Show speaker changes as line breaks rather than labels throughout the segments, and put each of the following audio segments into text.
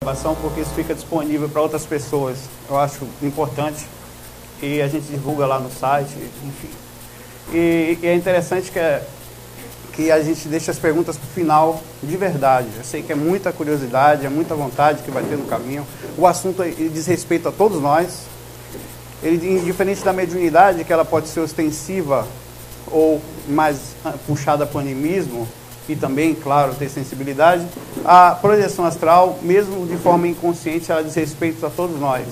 gravação, porque isso fica disponível para outras pessoas. Eu acho importante e a gente divulga lá no site, enfim. E é interessante que a gente deixa as perguntas para o final de verdade. Eu sei que é muita curiosidade, é muita vontade que vai ter no caminho. O assunto ele diz respeito a todos nós. Ele, diferente da mediunidade, que ela pode ser ostensiva ou mais puxada para o animismo, e também, claro, ter sensibilidade, a projeção astral, mesmo de forma inconsciente, ela diz respeito a todos nós.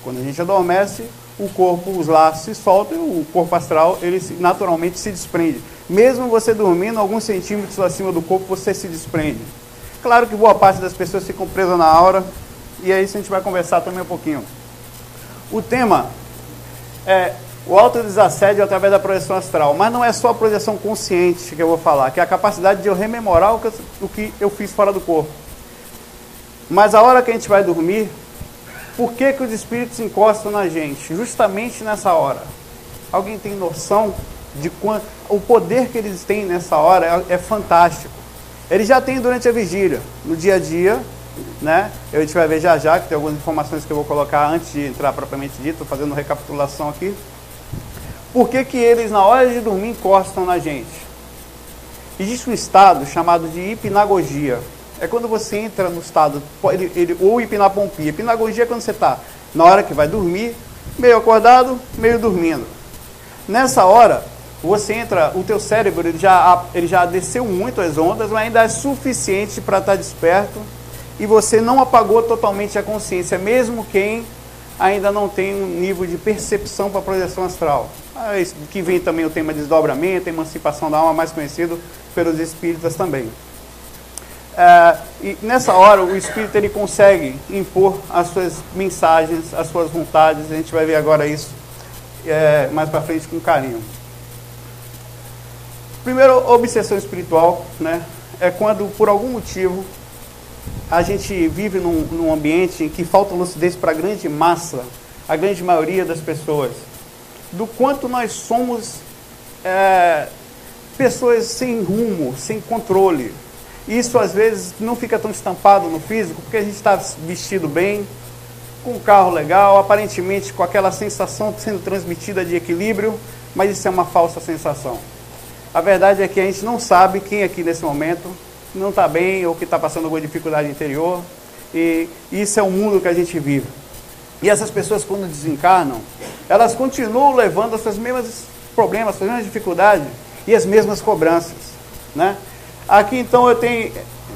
Quando a gente adormece, o corpo, os laços se soltam e o corpo astral, ele naturalmente se desprende. Mesmo você dormindo, alguns centímetros acima do corpo, você se desprende. Claro que boa parte das pessoas ficam presas na aura, e é isso que a gente vai conversar também um pouquinho. O tema é o autodesassédio através da projeção astral, mas não é só a projeção consciente que eu vou falar, que é a capacidade de eu rememorar o que eu fiz fora do corpo. Mas a hora que a gente vai dormir, por que os espíritos encostam na gente? Justamente nessa hora. Alguém tem noção de quanto o poder que eles têm nessa hora é fantástico. Eles já têm durante a vigília, no dia a dia, né? A gente vai ver já que tem algumas informações que eu vou colocar antes de entrar propriamente dito, estou fazendo recapitulação aqui. Por que eles, na hora de dormir, encostam na gente? Existe um estado chamado de hipnagogia. É quando você entra no estado, ou hipnapompia. Hipnagogia é quando você está, na hora que vai dormir, meio acordado, meio dormindo. Nessa hora, você entra, o teu cérebro ele já desceu muito as ondas, mas ainda é suficiente para estar desperto, e você não apagou totalmente a consciência, mesmo quem ainda não tem um nível de percepção para a projeção astral. Que vem também o tema de desdobramento, emancipação da alma, mais conhecido pelos espíritas também. E nessa hora o espírito ele consegue impor as suas mensagens, as suas vontades. A gente vai ver agora isso mais para frente com carinho. Primeiro, obsessão espiritual, né, é quando por algum motivo a gente vive num ambiente em que falta lucidez para a grande massa, a grande maioria das pessoas, do quanto nós somos pessoas sem rumo, sem controle. Isso às vezes não fica tão estampado no físico, porque a gente está vestido bem, com um carro legal, aparentemente com aquela sensação sendo transmitida de equilíbrio, mas isso é uma falsa sensação. A verdade é que a gente não sabe quem aqui nesse momento não está bem ou que está passando alguma dificuldade interior, e isso é o mundo que a gente vive. E essas pessoas, quando desencarnam, elas continuam levando os seus mesmos problemas, as suas mesmas dificuldades e as mesmas cobranças, né? Aqui então eu tenho,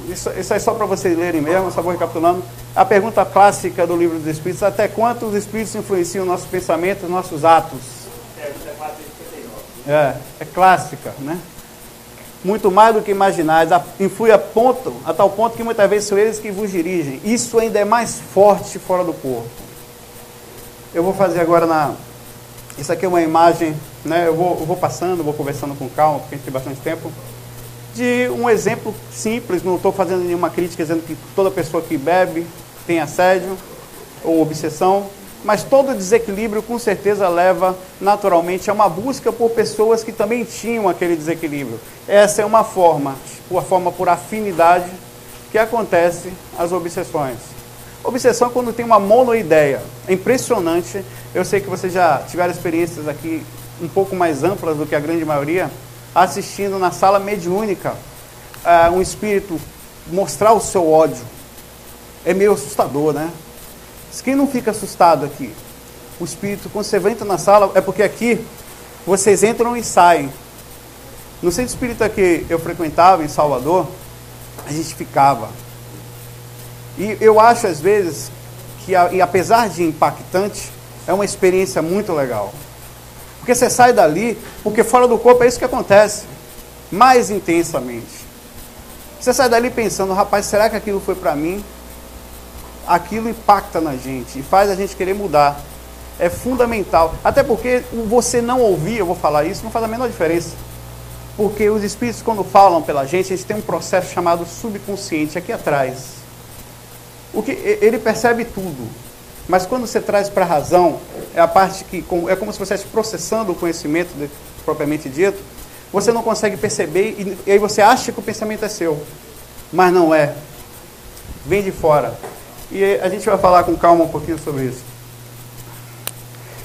isso é só para vocês lerem mesmo, só vou recapitulando, a pergunta clássica do Livro dos Espíritos: até quanto os Espíritos influenciam nossos pensamentos, nossos atos? É clássica, né? Muito mais do que imaginais, influi a tal ponto que muitas vezes são eles que vos dirigem. Isso ainda é mais forte fora do corpo. Eu vou fazer agora isso aqui é uma imagem, né? Eu vou passando, vou conversando com calma, porque a gente tem bastante tempo, de um exemplo simples. Não estou fazendo nenhuma crítica dizendo que toda pessoa que bebe tem assédio ou obsessão, mas todo desequilíbrio com certeza leva naturalmente a uma busca por pessoas que também tinham aquele desequilíbrio. Essa é uma forma por afinidade que acontece as obsessões. Obsessão é quando tem uma monoideia. É impressionante. Eu sei que vocês já tiveram experiências aqui um pouco mais amplas do que a grande maioria, assistindo na sala mediúnica um espírito mostrar o seu ódio. É meio assustador, né? Quem não fica assustado aqui? O espírito, quando você entra na sala, é porque aqui vocês entram e saem. No centro espírita que eu frequentava, em Salvador, a gente ficava. E eu acho, às vezes, que apesar de impactante, é uma experiência muito legal. Porque você sai dali, porque fora do corpo é isso que acontece, mais intensamente. Você sai dali pensando: rapaz, será que aquilo foi para mim? Aquilo impacta na gente e faz a gente querer mudar. É fundamental. Até porque você não ouvir, eu vou falar isso, não faz a menor diferença. Porque os espíritos, quando falam pela gente, eles têm um processo chamado subconsciente aqui atrás. Ele percebe tudo. Mas quando você traz para a razão, é a parte que é como se você estivesse processando o conhecimento propriamente dito, você não consegue perceber e aí você acha que o pensamento é seu. Mas não é. Vem de fora. E a gente vai falar com calma um pouquinho sobre isso.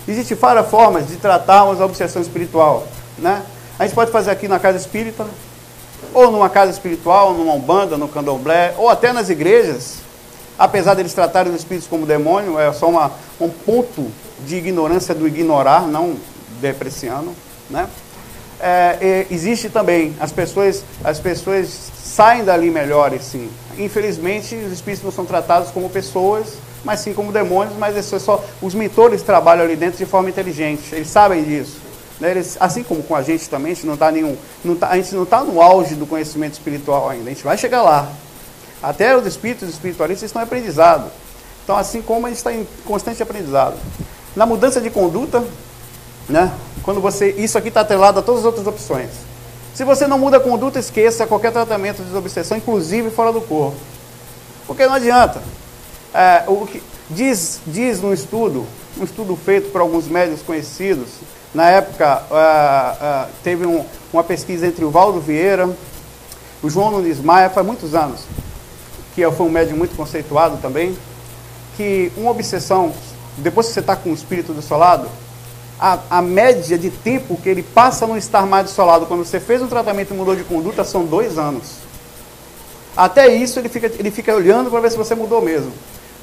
Existem várias formas de tratarmos a obsessão espiritual, né? A gente pode fazer aqui na casa espírita, ou numa casa espiritual, numa umbanda, no candomblé, ou até nas igrejas. Apesar deles tratarem os espíritos como demônio, é só um ponto de ignorância do ignorar, não depreciando, né? Existe também, as pessoas saem dali melhores, sim. Infelizmente, os espíritos não são tratados como pessoas, mas sim como demônios, mas os mentores trabalham ali dentro de forma inteligente, eles sabem disso. Né? Eles, assim como com a gente também, a gente não está no auge do conhecimento espiritual ainda, a gente vai chegar lá. Até os espíritos espiritualistas estão em aprendizado. Então, assim como a gente está em constante aprendizado. Na mudança de conduta, né? Isso aqui está atrelado a todas as outras opções. Se você não muda a conduta, esqueça qualquer tratamento de desobsessão, inclusive fora do corpo. Porque não adianta. O que diz num estudo feito por alguns médicos conhecidos, na época teve uma pesquisa entre o Valdo Vieira, o João Nunes Maia, faz muitos anos, que foi um médico muito conceituado também, que uma obsessão, depois que você está com o espírito do seu lado, a média de tempo que ele passa no estar mais dessolado, quando você fez um tratamento e mudou de conduta, são 2 anos. Até isso ele fica olhando para ver se você mudou mesmo.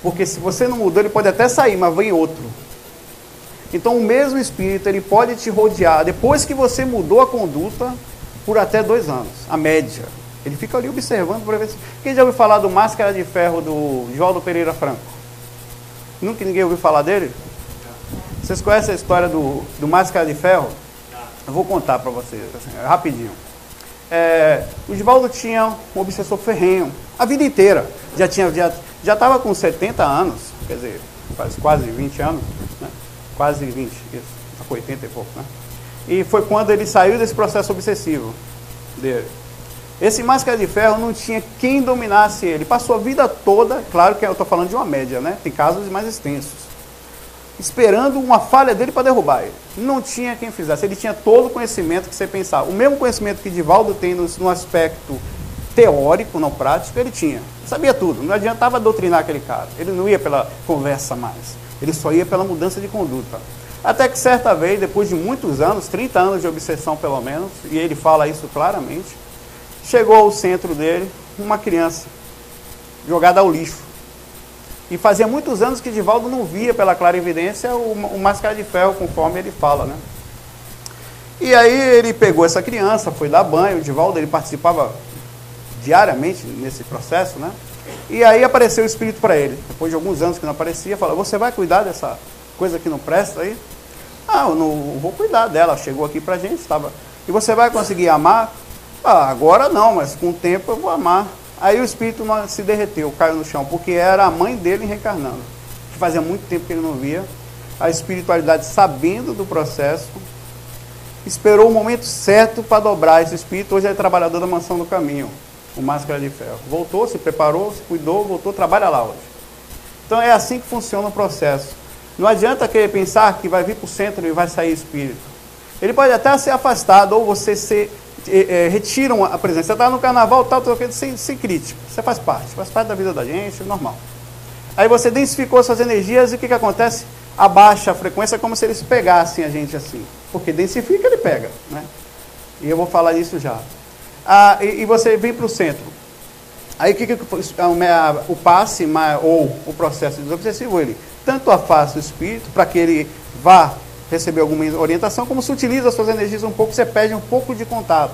Porque se você não mudou, ele pode até sair, mas vem outro. Então o mesmo espírito, ele pode te rodear, depois que você mudou a conduta, por até 2 anos, a média. Ele fica ali observando para ver se... Quem já ouviu falar do Máscara de Ferro do João Pereira Franco? Nunca ninguém ouviu falar dele? Vocês conhecem a história do Máscara de Ferro? Eu vou contar para vocês, assim, rapidinho. O Divaldo tinha um obsessor ferrenho, a vida inteira. Já estava com 70 anos, quer dizer, faz quase 20 anos, né? Quase 20, isso, está com 80 e pouco, né? E foi quando ele saiu desse processo obsessivo dele. Esse Máscara de Ferro não tinha quem dominasse ele. Passou a vida toda, claro que eu estou falando de uma média, né? Tem casos mais extensos. Esperando uma falha dele para derrubar ele. Não tinha quem fizesse. Ele tinha todo o conhecimento que você pensava. O mesmo conhecimento que Divaldo tem no aspecto teórico, não prático, ele tinha. Sabia tudo. Não adiantava doutrinar aquele cara. Ele não ia pela conversa mais. Ele só ia pela mudança de conduta. Até que certa vez, depois de muitos anos, 30 anos de obsessão pelo menos, e ele fala isso claramente, chegou ao centro dele uma criança jogada ao lixo. E fazia muitos anos que Divaldo não via pela clarividência o Máscara de Ferro, conforme ele fala, né? E aí ele pegou essa criança, foi dar banho, o Divaldo ele participava diariamente nesse processo, né? E aí apareceu o espírito para ele, depois de alguns anos que não aparecia, falou, você vai cuidar dessa coisa que não presta aí? Ah, eu não vou cuidar dela, chegou aqui pra gente, estava... E você vai conseguir amar? Ah, agora não, mas com o tempo eu vou amar. Aí o espírito se derreteu, caiu no chão, porque era a mãe dele reencarnando, que fazia muito tempo que ele não via. A espiritualidade, sabendo do processo, esperou o momento certo para dobrar esse espírito. Hoje é trabalhador da Mansão do Caminho, o Máscara de Ferro. Voltou, se preparou, se cuidou, voltou, trabalha lá hoje. Então é assim que funciona o processo. Não adianta querer pensar que vai vir para o centro e vai sair espírito. Ele pode até ser afastado, ou você retiram a presença. Você está no carnaval, tal, sem crítica. Você faz parte da vida da gente, normal. Aí você densificou suas energias e o que acontece? Abaixa a frequência como se eles pegassem a gente assim. Porque densifica, ele pega, né? E eu vou falar isso já. E você vem para o centro. Aí o passe ou o processo desobsessivo, ele tanto afasta o espírito para que ele vá receber alguma orientação, como se utiliza as suas energias um pouco, você perde um pouco de contato.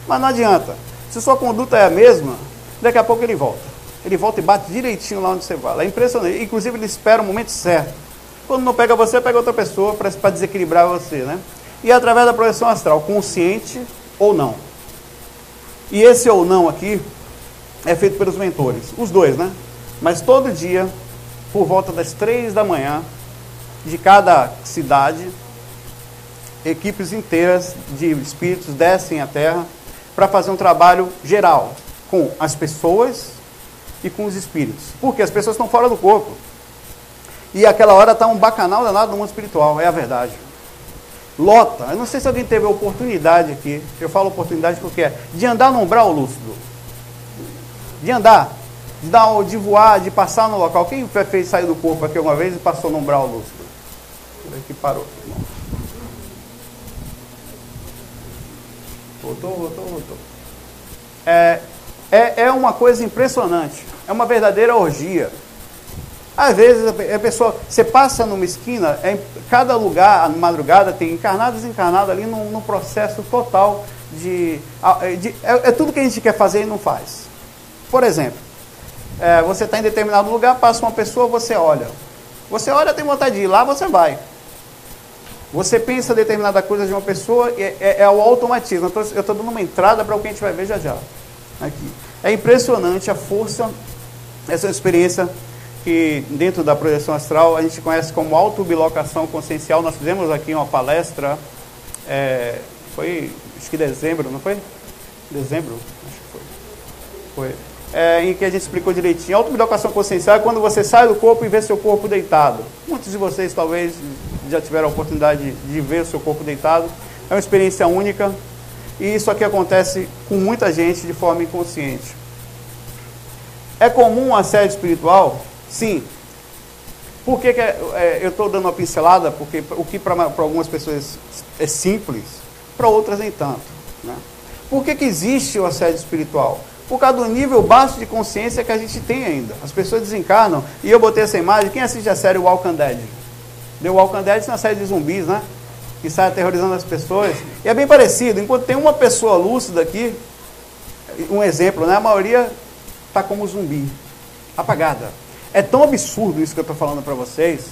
Mas não adianta. Se sua conduta é a mesma, daqui a pouco ele volta. Ele volta e bate direitinho lá onde você vai. É impressionante. Inclusive, ele espera o momento certo. Quando não pega você, pega outra pessoa para desequilibrar você, né? E através da projeção astral, consciente ou não. E esse ou não aqui é feito pelos mentores. Os dois, né? Mas todo dia, por volta das 3 da manhã, de cada cidade, equipes inteiras de espíritos descem à Terra para fazer um trabalho geral com as pessoas e com os espíritos. Porque as pessoas estão fora do corpo. E aquela hora está um bacanal danado no mundo espiritual, é a verdade. Lota. Eu não sei se alguém teve a oportunidade aqui, eu falo oportunidade porque é de andar no umbral lúcido. De andar de voar, de passar no local. Quem fez sair do corpo aqui alguma vez e passou no umbral lúcido? Que parou. Voltou. É uma coisa impressionante. É uma verdadeira orgia. Às vezes a pessoa, você passa numa esquina, cada lugar, na madrugada, tem encarnado e desencarnado ali num processo total é tudo que a gente quer fazer e não faz. Por exemplo, você está em determinado lugar, passa uma pessoa, você olha. Você olha, tem vontade de ir lá, você vai. Você pensa determinada coisa de uma pessoa, é o automatismo. Eu estou dando uma entrada para o que a gente vai ver já já. Aqui. É impressionante a força, essa experiência que dentro da projeção astral a gente conhece como autobilocação consciencial. Nós fizemos aqui uma palestra, foi, acho que dezembro, não foi? Dezembro? Acho que foi. Em que a gente explicou direitinho. Autobilocação consciencial é quando você sai do corpo e vê seu corpo deitado. Muitos de vocês talvez já tiveram a oportunidade de ver o seu corpo deitado. É uma experiência única. E isso aqui acontece com muita gente de forma inconsciente. É comum um assédio espiritual? Sim. Por que eu estou dando uma pincelada? Porque o que para algumas pessoas é simples, para outras nem tanto. Né? Por que existe o assédio espiritual? Por causa do nível baixo de consciência que a gente tem ainda. As pessoas desencarnam, e eu botei essa imagem. Quem assiste a série Walking Dead? The Walking Dead é uma série de zumbis, né? Que sai aterrorizando as pessoas. E é bem parecido. Enquanto tem uma pessoa lúcida aqui, um exemplo, né? A maioria está como zumbi, apagada. É tão absurdo isso que eu estou falando para vocês,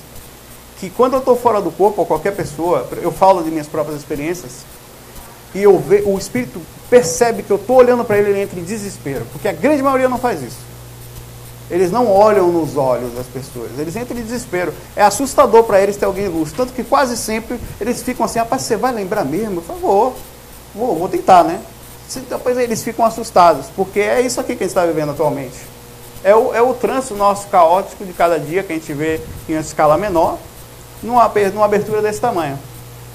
que quando eu estou fora do corpo, ou qualquer pessoa, eu falo de minhas próprias experiências, e o espírito percebe que eu estou olhando para ele, ele entra em desespero, porque a grande maioria não faz isso. Eles não olham nos olhos das pessoas, eles entram em desespero. É assustador para eles ter alguém lúcido, tanto que quase sempre eles ficam assim: rapaz, você vai lembrar mesmo? Por favor, vou tentar, né? Depois eles ficam assustados, porque é isso aqui que a gente está vivendo atualmente. É o trânsito nosso caótico de cada dia que a gente vê em uma escala menor, numa abertura desse tamanho.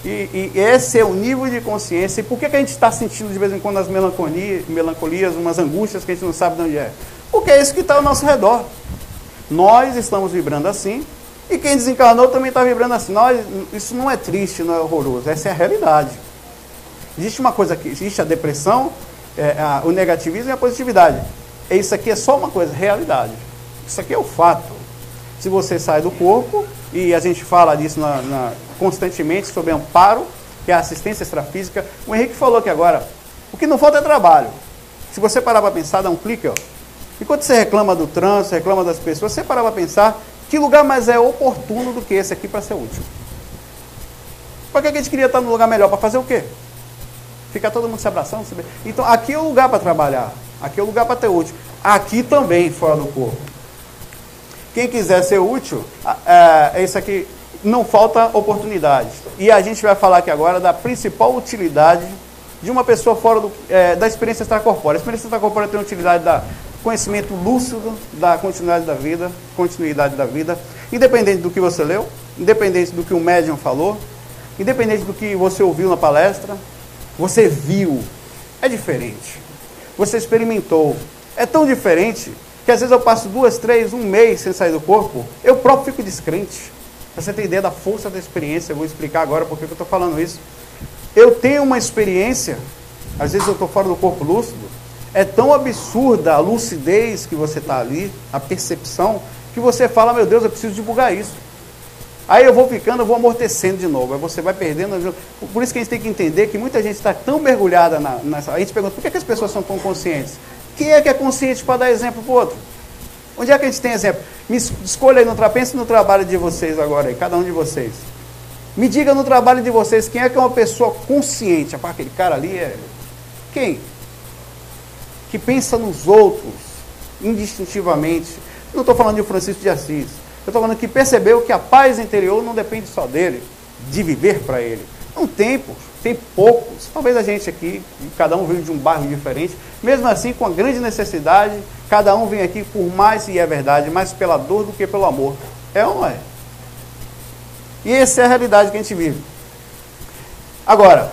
E esse é o nível de consciência. E por que a gente está sentindo de vez em quando as melancolias, umas angústias que a gente não sabe de onde é? Porque é isso que está ao nosso redor. Nós estamos vibrando assim, e quem desencarnou também está vibrando assim. Isso não é triste, não é horroroso, essa é a realidade. Existe uma coisa aqui, existe a depressão, o negativismo e a positividade. Isso aqui é só uma coisa, realidade. Isso aqui é o fato. Se você sai do corpo, e a gente fala disso constantemente sobre amparo, que é a assistência extrafísica. O Henrique falou aqui agora, o que não falta é trabalho. Se você parar para pensar, dá um clique, ó. Enquanto você reclama do trânsito, reclama das pessoas, você parar para pensar, que lugar mais é oportuno do que esse aqui para ser útil? Para que a gente queria estar num lugar melhor? Para fazer o quê? Ficar todo mundo se abraçando? Então, aqui é o lugar para trabalhar. Aqui é o lugar para ter útil. Aqui também, fora do corpo. Quem quiser ser útil, isso aqui, não falta oportunidade. E a gente vai falar aqui agora da principal utilidade de uma pessoa fora da experiência extracorpórea. A experiência extracorpórea tem a utilidade da conhecimento lúcido da continuidade da vida, independente do que você leu, independente do que o médium falou, independente do que você ouviu na palestra, você viu. É diferente. Você experimentou. É tão diferente que às vezes eu passo 2, 3, 1 mês sem sair do corpo, eu próprio fico descrente. Para você ter ideia da força da experiência, eu vou explicar agora por que eu estou falando isso. Eu tenho uma experiência, às vezes eu estou fora do corpo lúcido, é tão absurda a lucidez que você está ali, a percepção, que você fala: meu Deus, eu preciso divulgar isso. Aí eu vou ficando, eu vou amortecendo de novo, aí você vai perdendo. Por isso que a gente tem que entender que muita gente está tão mergulhada nessa. A gente pergunta: por que as pessoas são tão conscientes? Quem é que é consciente para dar exemplo para o outro? Onde é que a gente tem exemplo? Me escolha aí, pense no trabalho de vocês agora, aí, cada um de vocês. Me diga no trabalho de vocês quem é que é uma pessoa consciente. Aquele cara ali é... Quem? Que pensa nos outros, indistintivamente. Não estou falando de Francisco de Assis. Eu estou falando que percebeu que a paz interior não depende só dele, de viver para ele. Não tem, tem poucos. Talvez a gente aqui, cada um veio de um bairro diferente, mesmo assim, com a grande necessidade, cada um vem aqui por mais, e é verdade, mais pela dor do que pelo amor. É ou não é? E essa é a realidade que a gente vive. Agora,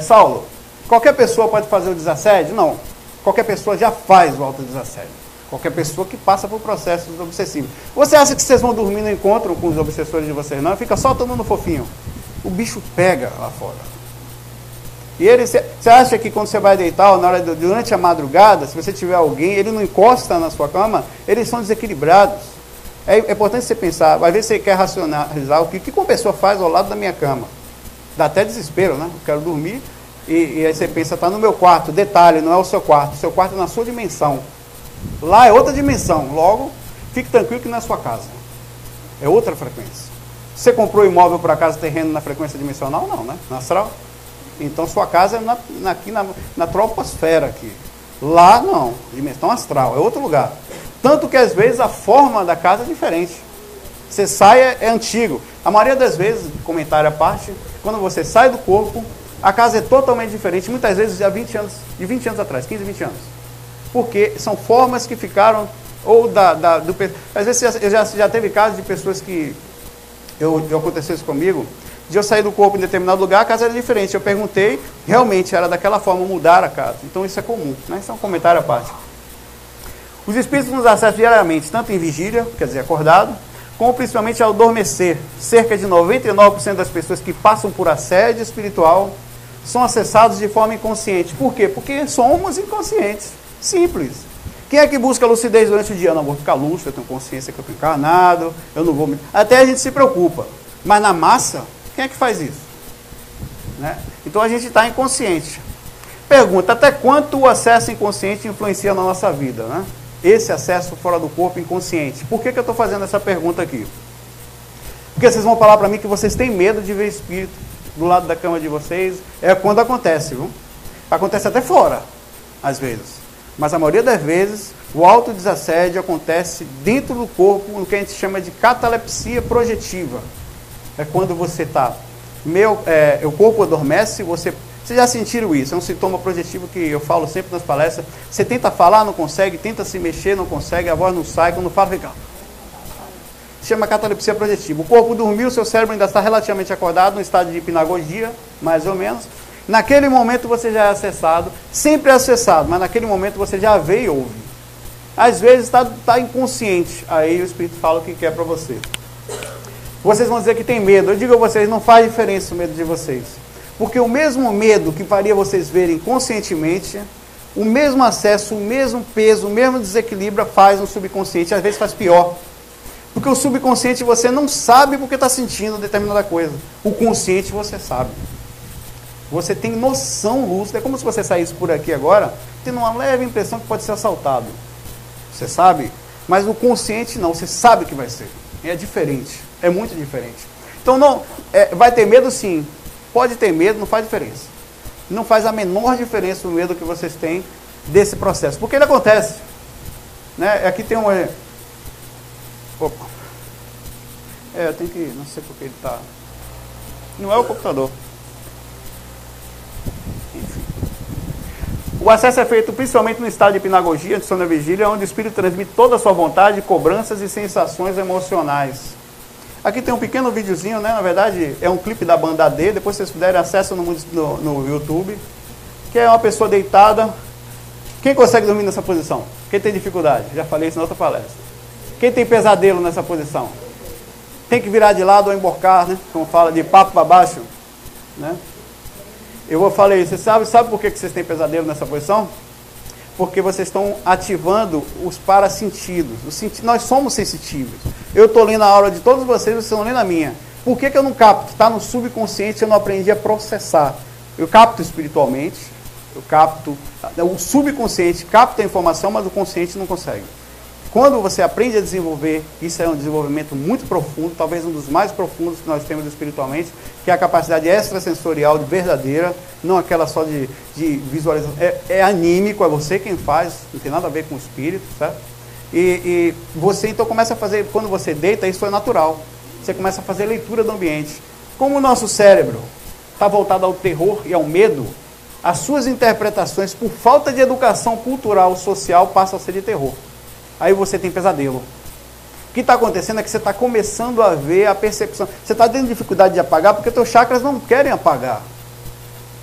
Saulo, qualquer pessoa pode fazer o desassédio? Não. Qualquer pessoa já faz o autodesassédio. Qualquer pessoa que passa por processos obsessivos. Você acha que vocês vão dormir no encontro com os obsessores de vocês? Não, fica só todo mundo fofinho. O bicho pega lá fora. E você acha que quando você vai deitar, ou durante a madrugada, se você tiver alguém, ele não encosta na sua cama, eles são desequilibrados. É importante você pensar, às vezes você quer racionalizar o que uma pessoa faz ao lado da minha cama. Dá até desespero, né? Eu quero dormir, e aí você pensa, está no meu quarto. Detalhe, não é o seu quarto é na sua dimensão. Lá é outra dimensão, logo, fique tranquilo que não é sua casa. É outra frequência. Você comprou imóvel por acaso terreno na frequência dimensional? Não, né? Na astral? Então sua casa é aqui na troposfera aqui. Lá não, dimensão astral, é outro lugar. Tanto que às vezes a forma da casa é diferente. Você sai, é antigo. A maioria das vezes, comentário à parte, quando você sai do corpo, a casa é totalmente diferente, muitas vezes de 20 anos atrás, 15, 20 anos. Porque são formas que ficaram, ou às vezes já teve casos de pessoas que, aconteceu isso comigo, de eu sair do corpo em determinado lugar, a casa era diferente. Eu perguntei, realmente era daquela forma, mudar a casa. Então isso é comum, né? Isso é um comentário à parte. Os espíritos nos acessam diariamente, tanto em vigília, quer dizer, acordado, como principalmente ao adormecer. Cerca de 99% das pessoas que passam por assédio espiritual são acessados de forma inconsciente. Por quê? Porque somos inconscientes. Simples. Quem é que busca lucidez durante o dia? Não, vou ficar lúcido, eu tenho consciência que eu estou encarnado, eu não vou me... Até a gente se preocupa. Mas na massa, quem é que faz isso? Né? Então a gente está inconsciente. Pergunta, até quanto o acesso inconsciente influencia na nossa vida, né? Esse acesso fora do corpo inconsciente. Por que eu estou fazendo essa pergunta aqui? Porque vocês vão falar para mim que vocês têm medo de ver espírito do lado da cama de vocês. É quando acontece, viu? Acontece até fora, às vezes. Mas a maioria das vezes, o autodesassédio acontece dentro do corpo, no que a gente chama de catalepsia projetiva. É quando você está... o corpo adormece, vocês já sentiram isso? É um sintoma projetivo que eu falo sempre nas palestras. Você tenta falar, não consegue, tenta se mexer, não consegue, a voz não sai, quando fala, fica... Se chama catalepsia projetiva. O corpo dormiu, seu cérebro ainda está relativamente acordado, no estado de hipnagogia, mais ou menos. Naquele momento você já é acessado, sempre é acessado, mas naquele momento você já vê e ouve. Às vezes está inconsciente, aí o Espírito fala o que quer para você. Vocês vão dizer que tem medo. Eu digo a vocês, não faz diferença o medo de vocês. Porque o mesmo medo que faria vocês verem conscientemente, o mesmo acesso, o mesmo peso, o mesmo desequilíbrio faz no subconsciente, às vezes faz pior. Porque o subconsciente você não sabe porque está sentindo determinada coisa. O consciente você sabe. Você tem noção lúcida. É como se você saísse por aqui agora, tendo uma leve impressão que pode ser assaltado. Você sabe? Mas o consciente não, você sabe que vai ser. É diferente. É muito diferente. Então, não, vai ter medo sim. Pode ter medo, não faz diferença. Não faz a menor diferença o medo que vocês têm desse processo. Porque ele acontece. Né? Aqui tem uma... Opa. Eu tenho que... Não sei porque ele está... Não é o computador. Enfim. O acesso é feito principalmente no estado de hipnagogia, de sono e vigília, onde o espírito transmite toda a sua vontade, cobranças e sensações emocionais. Aqui tem um pequeno videozinho, né? Na verdade, é um clipe da banda AD, depois vocês puderem acesso no YouTube, que é uma pessoa deitada. Quem consegue dormir nessa posição? Quem tem dificuldade? Já falei isso na outra palestra. Quem tem pesadelo nessa posição? Tem que virar de lado ou emborcar, né? Como fala, de papo para baixo, né? Eu vou falar isso. Você sabe por que vocês têm pesadelo nessa posição? Porque vocês estão ativando os parasentidos. Nós somos sensitivos. Eu estou lendo a aula de todos vocês estão lendo a minha. Por que eu não capto? Está no subconsciente, eu não aprendi a processar. Eu capto espiritualmente, o subconsciente capta a informação, mas o consciente não consegue. Quando você aprende a desenvolver, isso é um desenvolvimento muito profundo, talvez um dos mais profundos que nós temos espiritualmente, que é a capacidade extrasensorial de verdadeira, não aquela só de visualização. É anímico, é você quem faz, não tem nada a ver com o espírito, certo? E você então começa a fazer, quando você deita, isso é natural. Você começa a fazer leitura do ambiente. Como o nosso cérebro está voltado ao terror e ao medo, as suas interpretações, por falta de educação cultural, social, passam a ser de terror. Aí você tem pesadelo. O que está acontecendo é que você está começando a ver a percepção. Você está tendo dificuldade de apagar porque teus chakras não querem apagar.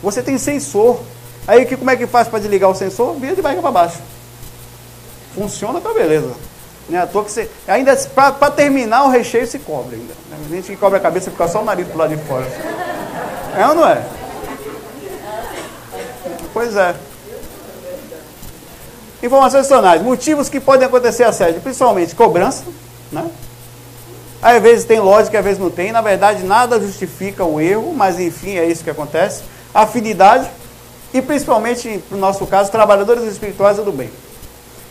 Você tem sensor. Aí como é que faz para desligar o sensor? Vira de barriga para baixo. Funciona, tá beleza. Não é à toa que você... Ainda, para terminar, o recheio se cobre ainda. A gente que cobre a cabeça fica só o nariz pro lado de fora. É ou não é? Pois é. Informações adicionais. Motivos que podem acontecer assédio. Principalmente cobrança, né? Às vezes tem lógica, às vezes não tem. Na verdade, nada justifica o erro, mas enfim, é isso que acontece. Afinidade e principalmente, no nosso caso, trabalhadores espirituais do bem.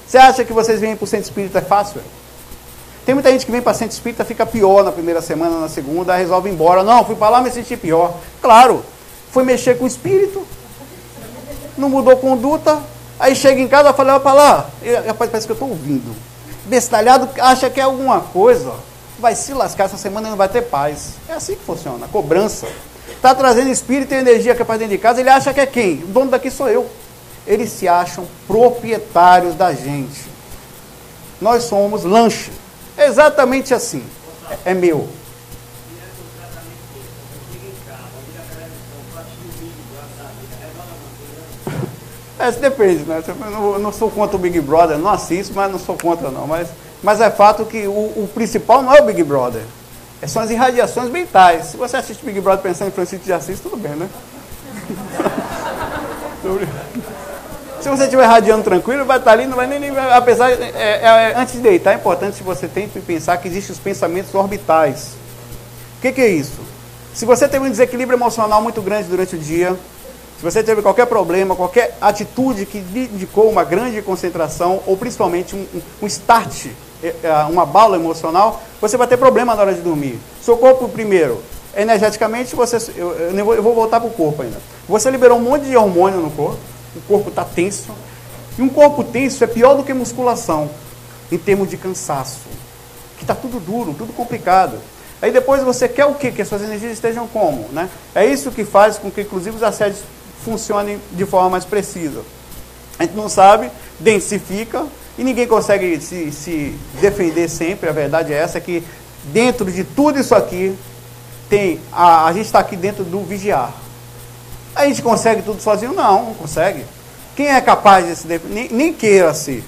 Você acha que vocês vêm para o centro espírita é fácil? Tem muita gente que vem para o centro espírita, fica pior na primeira semana, na segunda, aí resolve ir embora. Não, fui para lá, me senti pior. Claro, foi mexer com o espírito, não mudou conduta, aí chega em casa e fala, olha para lá. E, rapaz, parece que eu estou ouvindo. Bestalhado acha que é alguma coisa. Vai se lascar essa semana e não vai ter paz. É assim que funciona, cobrança. Está trazendo espírito e energia que é para dentro de casa, ele acha que é quem? O dono daqui sou eu. Eles se acham proprietários da gente. Nós somos lanche. É exatamente assim. É meu. Depende, né? Eu não sou contra o Big Brother, não assisto, mas não sou contra não. Mas é fato que o principal não é o Big Brother. São as irradiações mentais. Se você assiste Big Brother pensando em Francisco de Assis, tudo bem, né? Se você estiver irradiando tranquilo, vai estar ali, não vai nem apesar, antes de deitar, é importante que você tente pensar que existem os pensamentos orbitais. O que é isso? Se você teve um desequilíbrio emocional muito grande durante o dia, se você teve qualquer problema, qualquer atitude que lhe indicou uma grande concentração, ou principalmente um start, uma bala emocional, você vai ter problema na hora de dormir. Seu corpo, primeiro, energeticamente, eu vou voltar para o corpo ainda. Você liberou um monte de hormônio no corpo. O corpo está tenso. E um corpo tenso é pior do que musculação, em termos de cansaço. Que está tudo duro, tudo complicado. Aí depois você quer o quê? Que as suas energias estejam como? Né? É isso que faz com que, inclusive, os assédios funcionem de forma mais precisa. A gente não sabe, densifica, e ninguém consegue se defender sempre. A verdade é essa, que dentro de tudo isso aqui, a gente está aqui dentro do vigiar. A gente consegue tudo sozinho? Não consegue. Quem é capaz de se defender? Nem queira ser,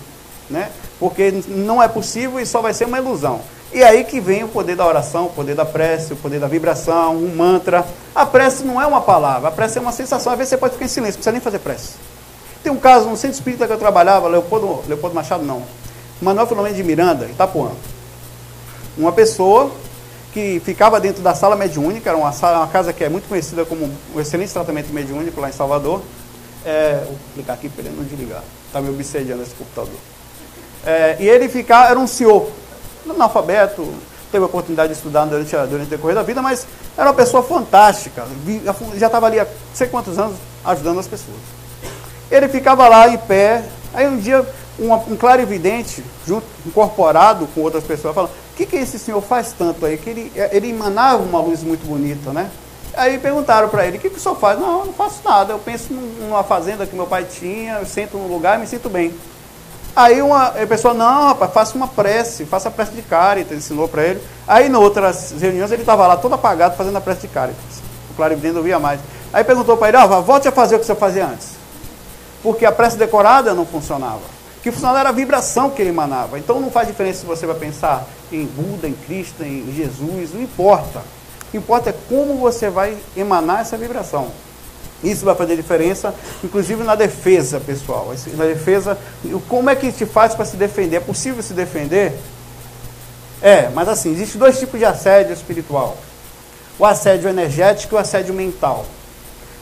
né? Porque não é possível e só vai ser uma ilusão. E aí que vem o poder da oração, o poder da prece, o poder da vibração, um mantra. A prece não é uma palavra, a prece é uma sensação. Às vezes você pode ficar em silêncio, não precisa nem fazer prece. Tem um caso no centro espírita que eu trabalhava, Leopoldo Machado não, Manuel Filomeno de Miranda, Itapuã. Uma pessoa que ficava dentro da sala mediúnica, era uma casa que é muito conhecida como um excelente tratamento mediúnico lá em Salvador. Vou clicar aqui para ele não desligar, está me obsediando esse computador. E ele era um senhor, analfabeto, teve a oportunidade de estudar durante o decorrer da vida, mas era uma pessoa fantástica, já estava ali há não sei quantos anos ajudando as pessoas. Ele ficava lá em pé, aí um dia um clarividente, incorporado com outras pessoas, falando, o que esse senhor faz tanto aí? Que ele emanava uma luz muito bonita, né? Aí perguntaram para ele, o que o senhor faz? Não, eu não faço nada, eu penso numa fazenda que meu pai tinha, eu sento num lugar e me sinto bem. Aí a pessoa, não, rapaz, faça uma prece, faça a prece de Caritas, ensinou para ele. Aí, em outras reuniões, ele estava lá todo apagado fazendo a prece de Caritas. O clarividente não via mais. Aí perguntou para ele, volte a fazer o que você fazia antes. Porque a prece decorada não funcionava. O que funcionava era a vibração que ele emanava. Então não faz diferença se você vai pensar em Buda, em Cristo, em Jesus, não importa. O que importa é como você vai emanar essa vibração. Isso vai fazer diferença, inclusive na defesa, pessoal. Na defesa, como é que se faz para se defender? É possível se defender? Mas assim, existem dois tipos de assédio espiritual. O assédio energético e o assédio mental.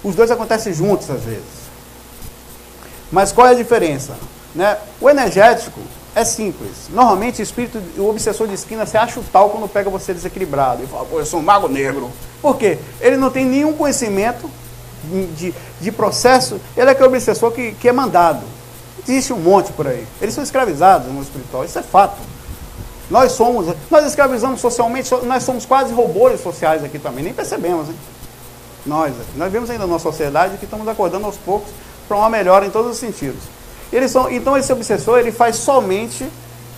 Os dois acontecem juntos às vezes. Mas qual é a diferença? Né? O energético é simples. Normalmente o obsessor de esquina se acha o tal quando pega você desequilibrado. E fala, eu sou um mago negro. Por quê? Ele não tem nenhum conhecimento de processo. Ele é aquele obsessor que é mandado. Existe um monte por aí. Eles são escravizados no mundo espiritual. Isso é fato. Nós escravizamos socialmente, nós somos quase robôs sociais aqui também. Nem percebemos, hein? Nós vemos ainda na nossa sociedade que estamos acordando aos poucos para uma melhora em todos os sentidos. Então esse obsessor, ele faz somente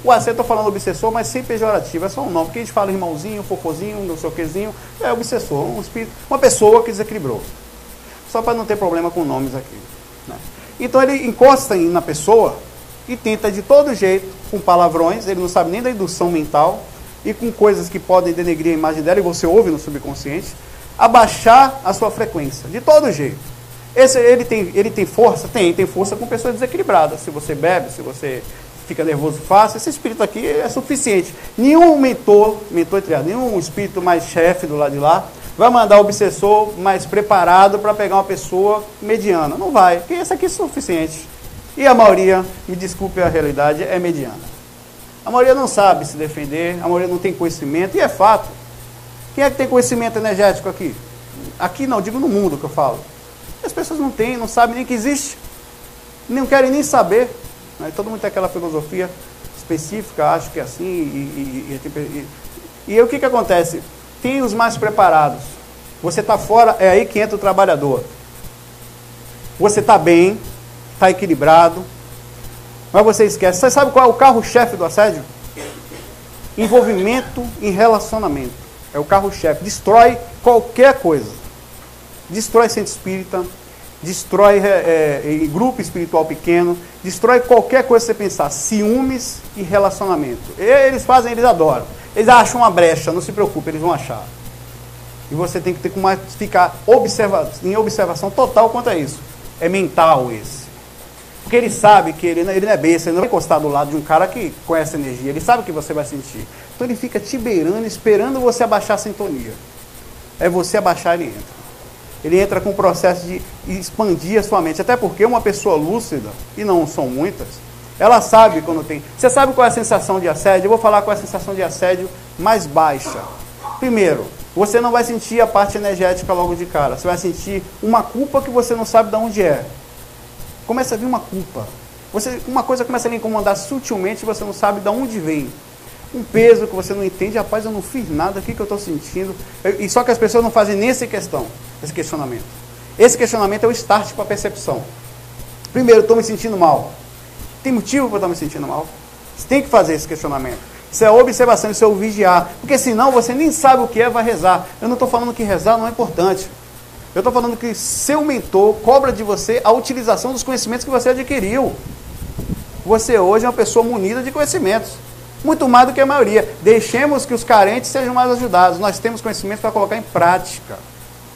o assédio. Estou falando obsessor, mas sem pejorativo, é só um nome. Porque a gente fala irmãozinho, fofozinho, não sei o quezinho, é obsessor, um espírito, uma pessoa que desequilibrou. Só para não ter problema com nomes aqui. Né? Então ele encosta na pessoa e tenta de todo jeito, com palavrões, ele não sabe nem da indução mental, e com coisas que podem denegrir a imagem dela, e você ouve no subconsciente, abaixar a sua frequência, de todo jeito. Ele tem força? Tem força com pessoas desequilibradas. Se você bebe, se você fica nervoso fácil, esse espírito aqui é suficiente. Nenhum mentor nenhum espírito mais chefe do lado de lá, vai mandar o obsessor mais preparado para pegar uma pessoa mediana. Não vai, porque esse aqui é suficiente. E a maioria, me desculpe a realidade, é mediana. A maioria não sabe se defender, a maioria não tem conhecimento, e é fato. Quem é que tem conhecimento energético aqui? Aqui não, digo no mundo que eu falo. As pessoas não têm, não sabem nem que existe, não querem nem saber. Né? Todo mundo tem aquela filosofia específica, acho que é assim, e o que acontece? Tem os mais preparados. Você está fora, é aí que entra o trabalhador. Você está bem, está equilibrado, mas você esquece. Você sabe qual é o carro-chefe do assédio? Envolvimento em relacionamento. É o carro-chefe. Destrói qualquer coisa. Destrói centro espírita, destrói grupo espiritual pequeno, destrói qualquer coisa que você pensar. Ciúmes e relacionamento. Eles fazem, eles adoram. Eles acham uma brecha, não se preocupe, eles vão achar. E você tem que ficar em observação total quanto a isso. É mental esse. Porque ele sabe que ele não é besta, ele não vai encostar do lado de um cara que conhece energia, ele sabe o que você vai sentir. Então ele fica te beirando, esperando você abaixar a sintonia. É você abaixar, ele entra. Ele entra com o processo de expandir a sua mente. Até porque uma pessoa lúcida, e não são muitas, ela sabe quando tem... Você sabe qual é a sensação de assédio? Eu vou falar qual é a sensação de assédio mais baixa. Primeiro, você não vai sentir a parte energética logo de cara. Você vai sentir uma culpa que você não sabe de onde é. Começa a vir uma culpa. Uma coisa começa a lhe incomodar sutilmente e você não sabe de onde vem. Um peso que você não entende. Rapaz, eu não fiz nada, o que eu estou sentindo? E só que as pessoas não fazem nem esse questionamento. Esse questionamento é o start para a percepção. Primeiro, estou me sentindo mal. Tem motivo para estar me sentindo mal? Você tem que fazer esse questionamento. Isso é observação, isso é o vigiar. Porque senão você nem sabe o que é, vai rezar. Eu não estou falando que rezar não é importante. Eu estou falando que seu mentor cobra de você a utilização dos conhecimentos que você adquiriu. Você hoje é uma pessoa munida de conhecimentos. Muito mais do que a maioria. Deixemos que os carentes sejam mais ajudados. Nós temos conhecimentos para colocar em prática.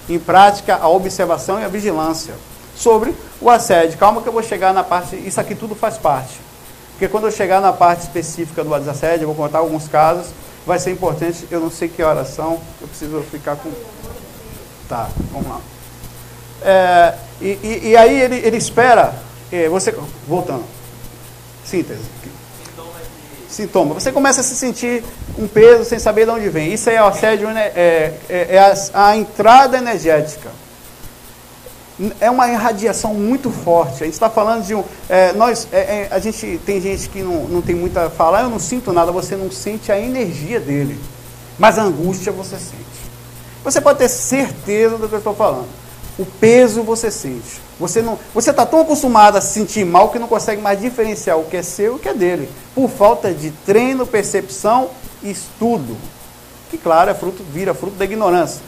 Em prática, a observação e a vigilância. Sobre o assédio. Calma que eu vou chegar na parte... Isso aqui tudo faz parte. Porque quando eu chegar na parte específica do assédio, eu vou contar alguns casos. Vai ser importante. Eu não sei que horas são. Eu preciso ficar com... Tá, vamos lá. E aí ele espera... você voltando. Síntese. Sintoma. Você começa a se sentir um peso sem saber de onde vem. Isso é o assédio, né? A entrada energética. É uma irradiação muito forte. A gente está falando de a gente tem gente que não tem muita fala. Eu não sinto nada. Você não sente a energia dele. Mas a angústia você sente. Você pode ter certeza do que eu estou falando. O peso você sente. Você está tão acostumado a se sentir mal que não consegue mais diferenciar o que é seu e o que é dele. Por falta de treino, percepção e estudo. Que, claro, vira fruto da ignorância.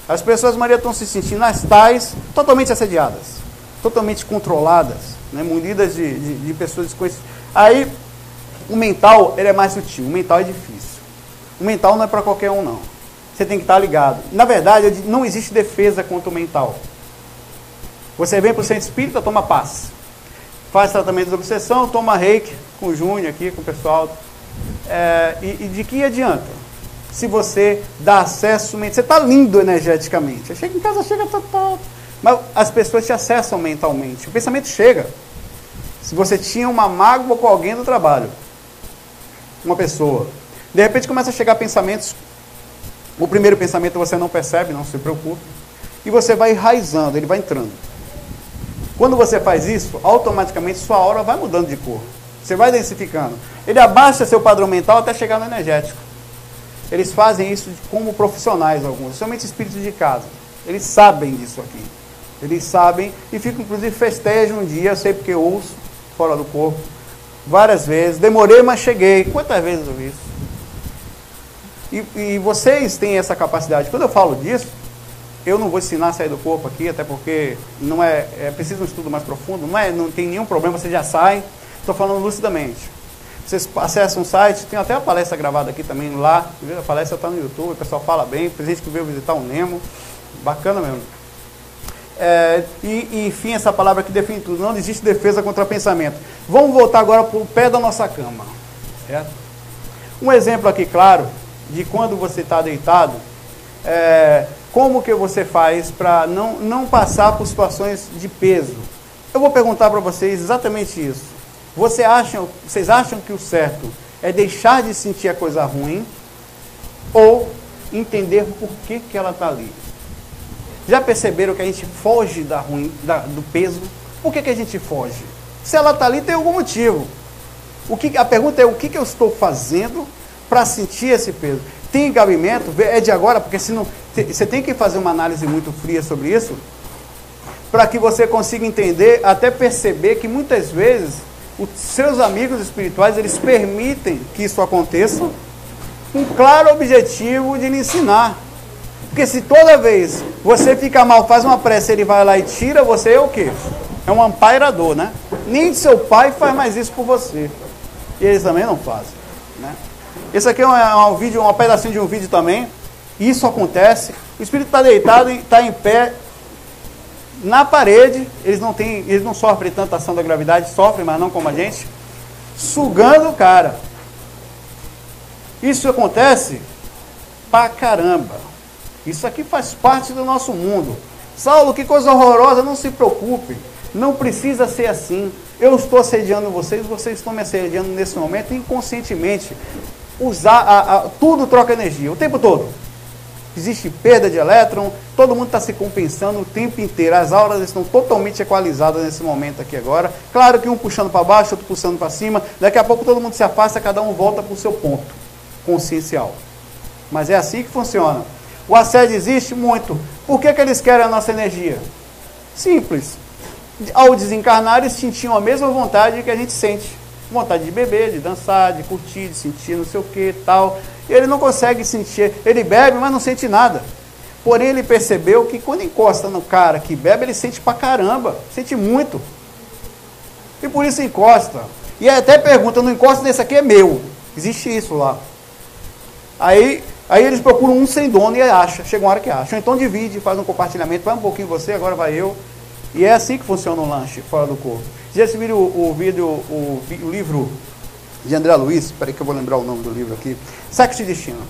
As pessoas, Maria, estão se sentindo as tais, totalmente assediadas. Totalmente controladas. Né, munidas de pessoas desconhecidas. Aí, o mental, ele é mais sutil. O mental é difícil. O mental não é para qualquer um, não. Você tem que estar ligado. Na verdade, não existe defesa contra o mental. Você vem para o centro espírita, toma paz. Faz tratamento de obsessão, toma reiki com o Júnior aqui, com o pessoal. E de que adianta? Se você dá acesso... Você está lindo energeticamente. Chega em casa, mas as pessoas te acessam mentalmente. O pensamento chega. Se você tinha uma mágoa com alguém do trabalho, uma pessoa, de repente começa a chegar pensamentos... O primeiro pensamento você não percebe, não se preocupe. E você vai enraizando, ele vai entrando. Quando você faz isso, automaticamente sua aura vai mudando de cor. Você vai densificando. Ele abaixa seu padrão mental até chegar no energético. Eles fazem isso como profissionais, alguns, somente espíritos de casa. Eles sabem disso aqui. Eles sabem e ficam, inclusive, festejam um dia, eu sei porque eu ouço, fora do corpo, várias vezes. Demorei, mas cheguei. Quantas vezes eu vi isso? E vocês têm essa capacidade. Quando eu falo disso, eu não vou ensinar a sair do corpo aqui, até porque não é preciso um estudo mais profundo, não tem nenhum problema, vocês já saem. Estou falando lucidamente. Vocês acessam o site, tem até a palestra gravada aqui também lá. A palestra está no YouTube, o pessoal fala bem. Tem gente que veio visitar o Nemo. Bacana mesmo. Enfim, essa palavra que define tudo. Não existe defesa contra pensamento. Vamos voltar agora para o pé da nossa cama. Certo? Um exemplo aqui, claro, de quando você está deitado. Como que você faz para não passar por situações de peso? Eu vou perguntar para vocês exatamente isso. Vocês acham que o certo é deixar de sentir a coisa ruim ou entender por que ela está ali? Já perceberam que a gente foge do peso? Por que a gente foge? Se ela está ali, tem algum motivo. A pergunta é, o que eu estou fazendo para sentir esse peso? Tem cabimento? É de agora? Porque senão, você tem que fazer uma análise muito fria sobre isso, para que você consiga entender, até perceber que muitas vezes os seus amigos espirituais, eles permitem que isso aconteça com um claro objetivo de lhe ensinar. Porque se toda vez você fica mal, faz uma prece, ele vai lá e tira, você é o quê? É um ampairador, né? Nem seu pai faz mais isso por você. E eles também não fazem, né? Esse aqui é um vídeo, um pedacinho de um vídeo também. Isso acontece. O espírito está deitado e está em pé na parede. Eles não sofrem tanta ação da gravidade, sofrem, mas não como a gente. Sugando o cara. Isso acontece pra caramba. Isso aqui faz parte do nosso mundo. Saulo, que coisa horrorosa, não se preocupe. Não precisa ser assim. Eu estou assediando vocês estão me assediando nesse momento inconscientemente. Tudo troca energia, o tempo todo. Existe perda de elétron, todo mundo está se compensando o tempo inteiro. As auras estão totalmente equalizadas nesse momento aqui agora. Claro que um puxando para baixo, outro puxando para cima. Daqui a pouco todo mundo se afasta, cada um volta para o seu ponto consciencial. Mas é assim que funciona. O assédio existe muito. Por que eles querem a nossa energia? Simples. Ao desencarnar, eles sentiam a mesma vontade que a gente sente. Vontade de beber, de dançar, de curtir, de sentir não sei o que tal. E ele não consegue sentir. Ele bebe, mas não sente nada. Porém, ele percebeu que quando encosta no cara que bebe, ele sente pra caramba. Sente muito. E por isso encosta. E até pergunta, não encosta nesse aqui, é meu. Existe isso lá. Aí eles procuram um sem dono e acha. Chega uma hora que acha. Então divide, faz um compartilhamento. Vai um pouquinho você, agora vai eu. E é assim que funciona um lanche fora do corpo. Já se viram o livro de André Luiz? Espera aí que eu vou lembrar o nome do livro aqui. Sexo e Destino.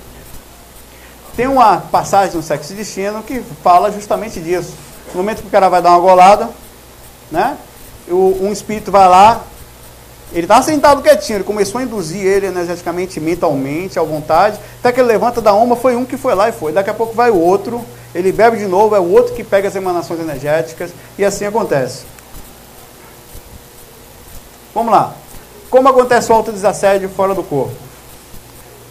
Tem uma passagem no Sexo e Destino que fala justamente disso. No momento que o cara vai dar uma golada, né? Um espírito vai lá, ele está sentado quietinho, ele começou a induzir ele energeticamente, mentalmente, à vontade, até que ele levanta da alma, foi um que foi lá e foi. Daqui a pouco vai o outro, ele bebe de novo, é o outro que pega as emanações energéticas, e assim acontece. Vamos lá. Como acontece o autodesassédio fora do corpo?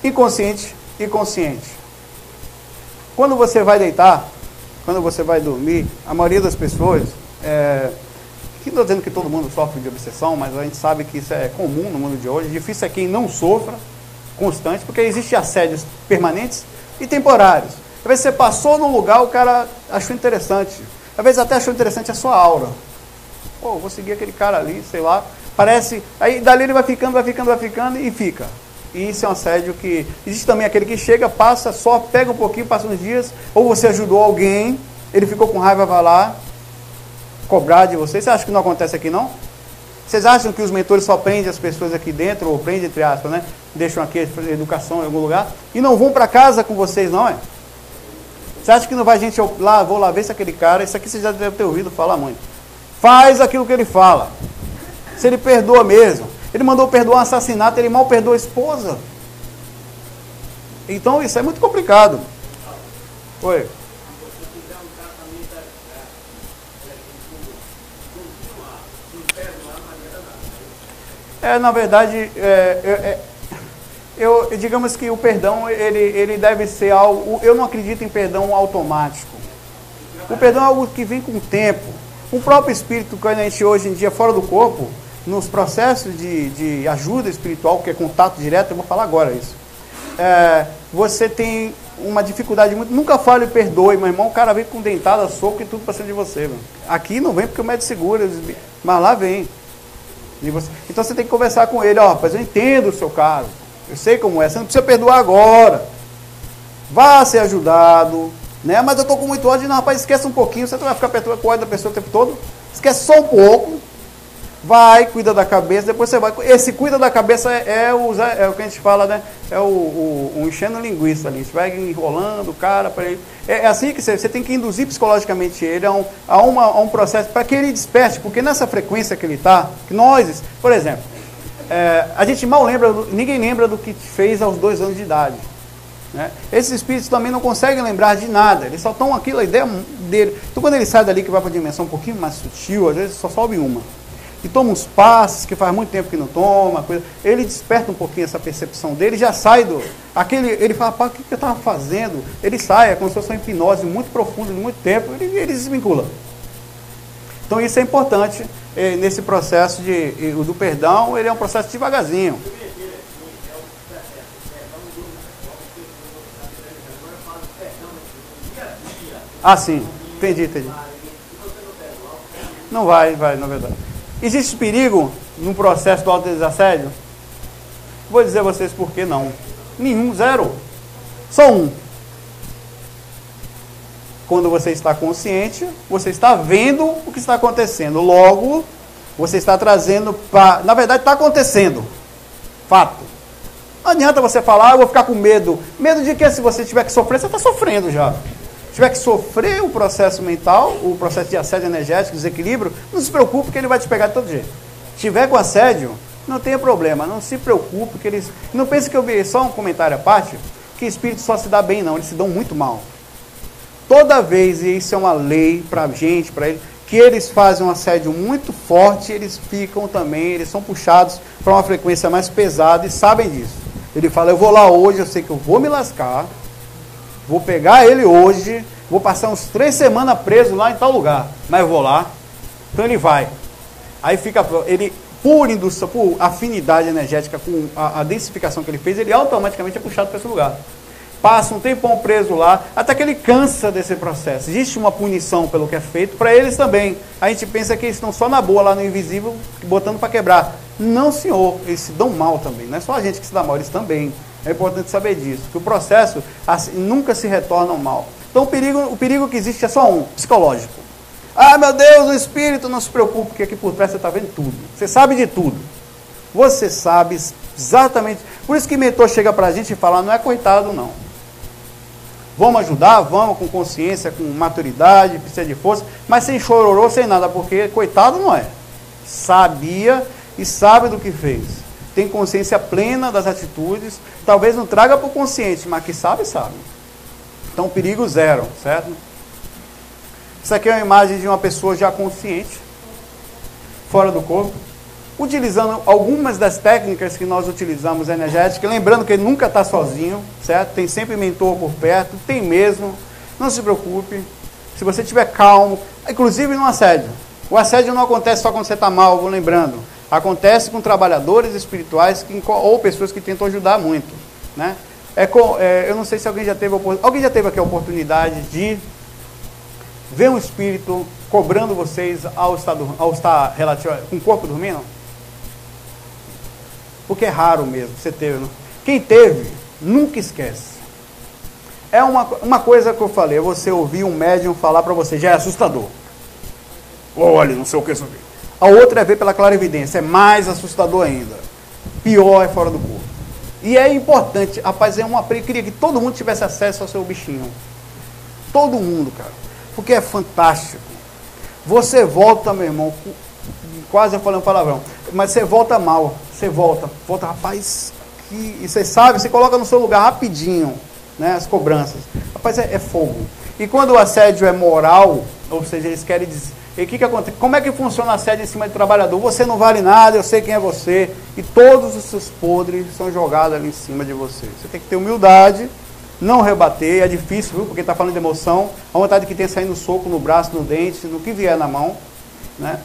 Inconsciente e consciente. Quando você vai deitar, quando você vai dormir, a maioria das pessoas, que estou dizendo que todo mundo sofre de obsessão, mas a gente sabe que isso é comum no mundo de hoje. Difícil é quem não sofra, constante, porque existem assédios permanentes e temporários. Às vezes você passou num lugar, o cara achou interessante. Às vezes até achou interessante a sua aura. Pô, vou seguir aquele cara ali, sei lá. Parece, aí dali ele vai ficando e fica. E isso é um assédio que... Existe também aquele que chega, passa, só pega um pouquinho, passa uns dias, ou você ajudou alguém, ele ficou com raiva, vai lá cobrar de você. Você acha que não acontece aqui, não? Vocês acham que os mentores só prendem as pessoas aqui dentro, ou prendem, entre aspas, né? Deixam aqui fazer educação em algum lugar, e não vão para casa com vocês, não é? Você acha que não vai gente lá, vou lá ver se aquele cara, isso aqui você já deve ter ouvido falar muito. Faz aquilo que ele fala. Se ele perdoa mesmo. Ele mandou perdoar um assassinato, ele mal perdoa a esposa. Então isso é muito complicado. Oi. Na verdade, digamos que o perdão, ele deve ser algo... Eu não acredito em perdão automático. O perdão é algo que vem com o tempo. O próprio espírito, quando a gente hoje em dia fora do corpo, nos processos de ajuda espiritual, que é contato direto, eu vou falar agora isso. Você tem uma dificuldade muito... Nunca fale e perdoe, meu irmão. O cara vem com dentada, soco e tudo para cima de você. Mano. Aqui não vem porque o médico segura, mas lá vem. Então você tem que conversar com ele, ó, rapaz, eu entendo o seu caso, eu sei como é, você não precisa perdoar agora, vá ser ajudado, né? Mas eu estou com muito ódio, não, rapaz, esquece um pouquinho, você não vai ficar perturbando com o ódio da pessoa o tempo todo, esquece só um pouco, vai, cuida da cabeça, depois você vai. Esse cuida da cabeça é o que a gente fala, né? É o enchendo linguiça ali. Você vai enrolando o cara para ele. É assim que você tem que induzir psicologicamente ele a um processo para que ele desperte, porque nessa frequência que ele está, que nós, por exemplo, a gente mal lembra, ninguém lembra do que fez aos 2 anos de idade. Né? Esses espíritos também não conseguem lembrar de nada, eles só estão aquilo, a ideia dele. Então quando ele sai dali que vai para a dimensão um pouquinho mais sutil, às vezes só sobe uma. E toma uns passos que faz muito tempo que não toma, ele desperta um pouquinho essa percepção dele, já sai ele fala, pá, o que eu estava fazendo? Ele sai, é como se fosse uma hipnose muito profunda, de muito tempo, ele desvincula. Então isso é importante nesse processo do perdão, ele é um processo devagarzinho. Ah, sim, entendi. Não vai, na verdade. Existe perigo no processo do autodesassédio? Vou dizer a vocês por que não. Nenhum, zero. Só um. Quando você está consciente, você está vendo o que está acontecendo. Logo, você está trazendo para... Na verdade, está acontecendo. Fato. Não adianta você falar, eu vou ficar com medo. Medo de que se você tiver que sofrer, você está sofrendo já. Se tiver que sofrer o processo mental, o processo de assédio energético, desequilíbrio, não se preocupe que ele vai te pegar de todo jeito. Se tiver com assédio, não tenha problema, não se preocupe que eles... Não pense que eu vi, só um comentário à parte, que espírito só se dá bem não, eles se dão muito mal. Toda vez, e isso é uma lei pra gente, para eles, que eles fazem um assédio muito forte, eles ficam também, eles são puxados para uma frequência mais pesada e sabem disso. Ele fala, eu vou lá hoje, eu sei que eu vou me lascar, vou pegar ele hoje, vou passar uns 3 semanas preso lá em tal lugar, mas eu vou lá. Então ele vai. Aí fica, ele, por indução, por afinidade energética com a densificação que ele fez, ele automaticamente é puxado para esse lugar. Passa um tempão preso lá, até que ele cansa desse processo. Existe uma punição pelo que é feito para eles também. A gente pensa que eles estão só na boa lá no invisível, botando para quebrar. Não, senhor, eles se dão mal também. Não é só a gente que se dá mal, eles também. É importante saber disso, que o processo assim, nunca se retorna ao mal. Então o perigo que existe é só um, psicológico. Ah, meu Deus, o espírito, não se preocupe, porque aqui por trás você está vendo tudo. Você sabe de tudo. Você sabe exatamente. Por isso que mentor chega para a gente e fala, não é coitado não. Vamos ajudar, vamos com consciência, com maturidade, precisa de força, mas sem chororô, sem nada, porque coitado não é. Sabia e sabe do que fez. Tem consciência plena das atitudes, talvez não traga para o consciente, mas que sabe, sabe. Então, perigo zero, certo? Isso aqui é uma imagem de uma pessoa já consciente, fora do corpo, utilizando algumas das técnicas que nós utilizamos energéticas, lembrando que ele nunca está sozinho, certo? Tem sempre mentor por perto, tem mesmo, não se preocupe, se você estiver calmo, inclusive no assédio. O assédio não acontece só quando você está mal, vou lembrando. Acontece com trabalhadores espirituais ou pessoas que tentam ajudar muito, né? Eu não sei se alguém já teve aqui a oportunidade de ver um espírito cobrando vocês ao estar relativo com o corpo dormindo? Porque é raro mesmo, você teve. Não? Quem teve, nunca esquece. É uma coisa que eu falei, você ouvir um médium falar para você, já é assustador. Olha, não sei o que isso aqui. A outra é ver pela clarividência, é mais assustador ainda. Pior é fora do corpo. E é importante, rapaz, eu queria que todo mundo tivesse acesso ao seu bichinho. Todo mundo, cara. Porque é fantástico. Você volta, meu irmão, quase eu falei um palavrão, mas você volta mal. Você volta, rapaz, e você sabe, você coloca no seu lugar rapidinho, né, as cobranças. Rapaz, é fogo. E quando o assédio é moral, ou seja, eles querem dizer, e o que acontece? Como é que funciona o assédio em cima de trabalhador? Você não vale nada, eu sei quem é você, e todos os seus podres são jogados ali em cima de você. Você tem que ter humildade, não rebater, é difícil, viu? Porque está falando de emoção, a vontade que tem é sair no soco, no braço, no dente, no que vier na mão, né?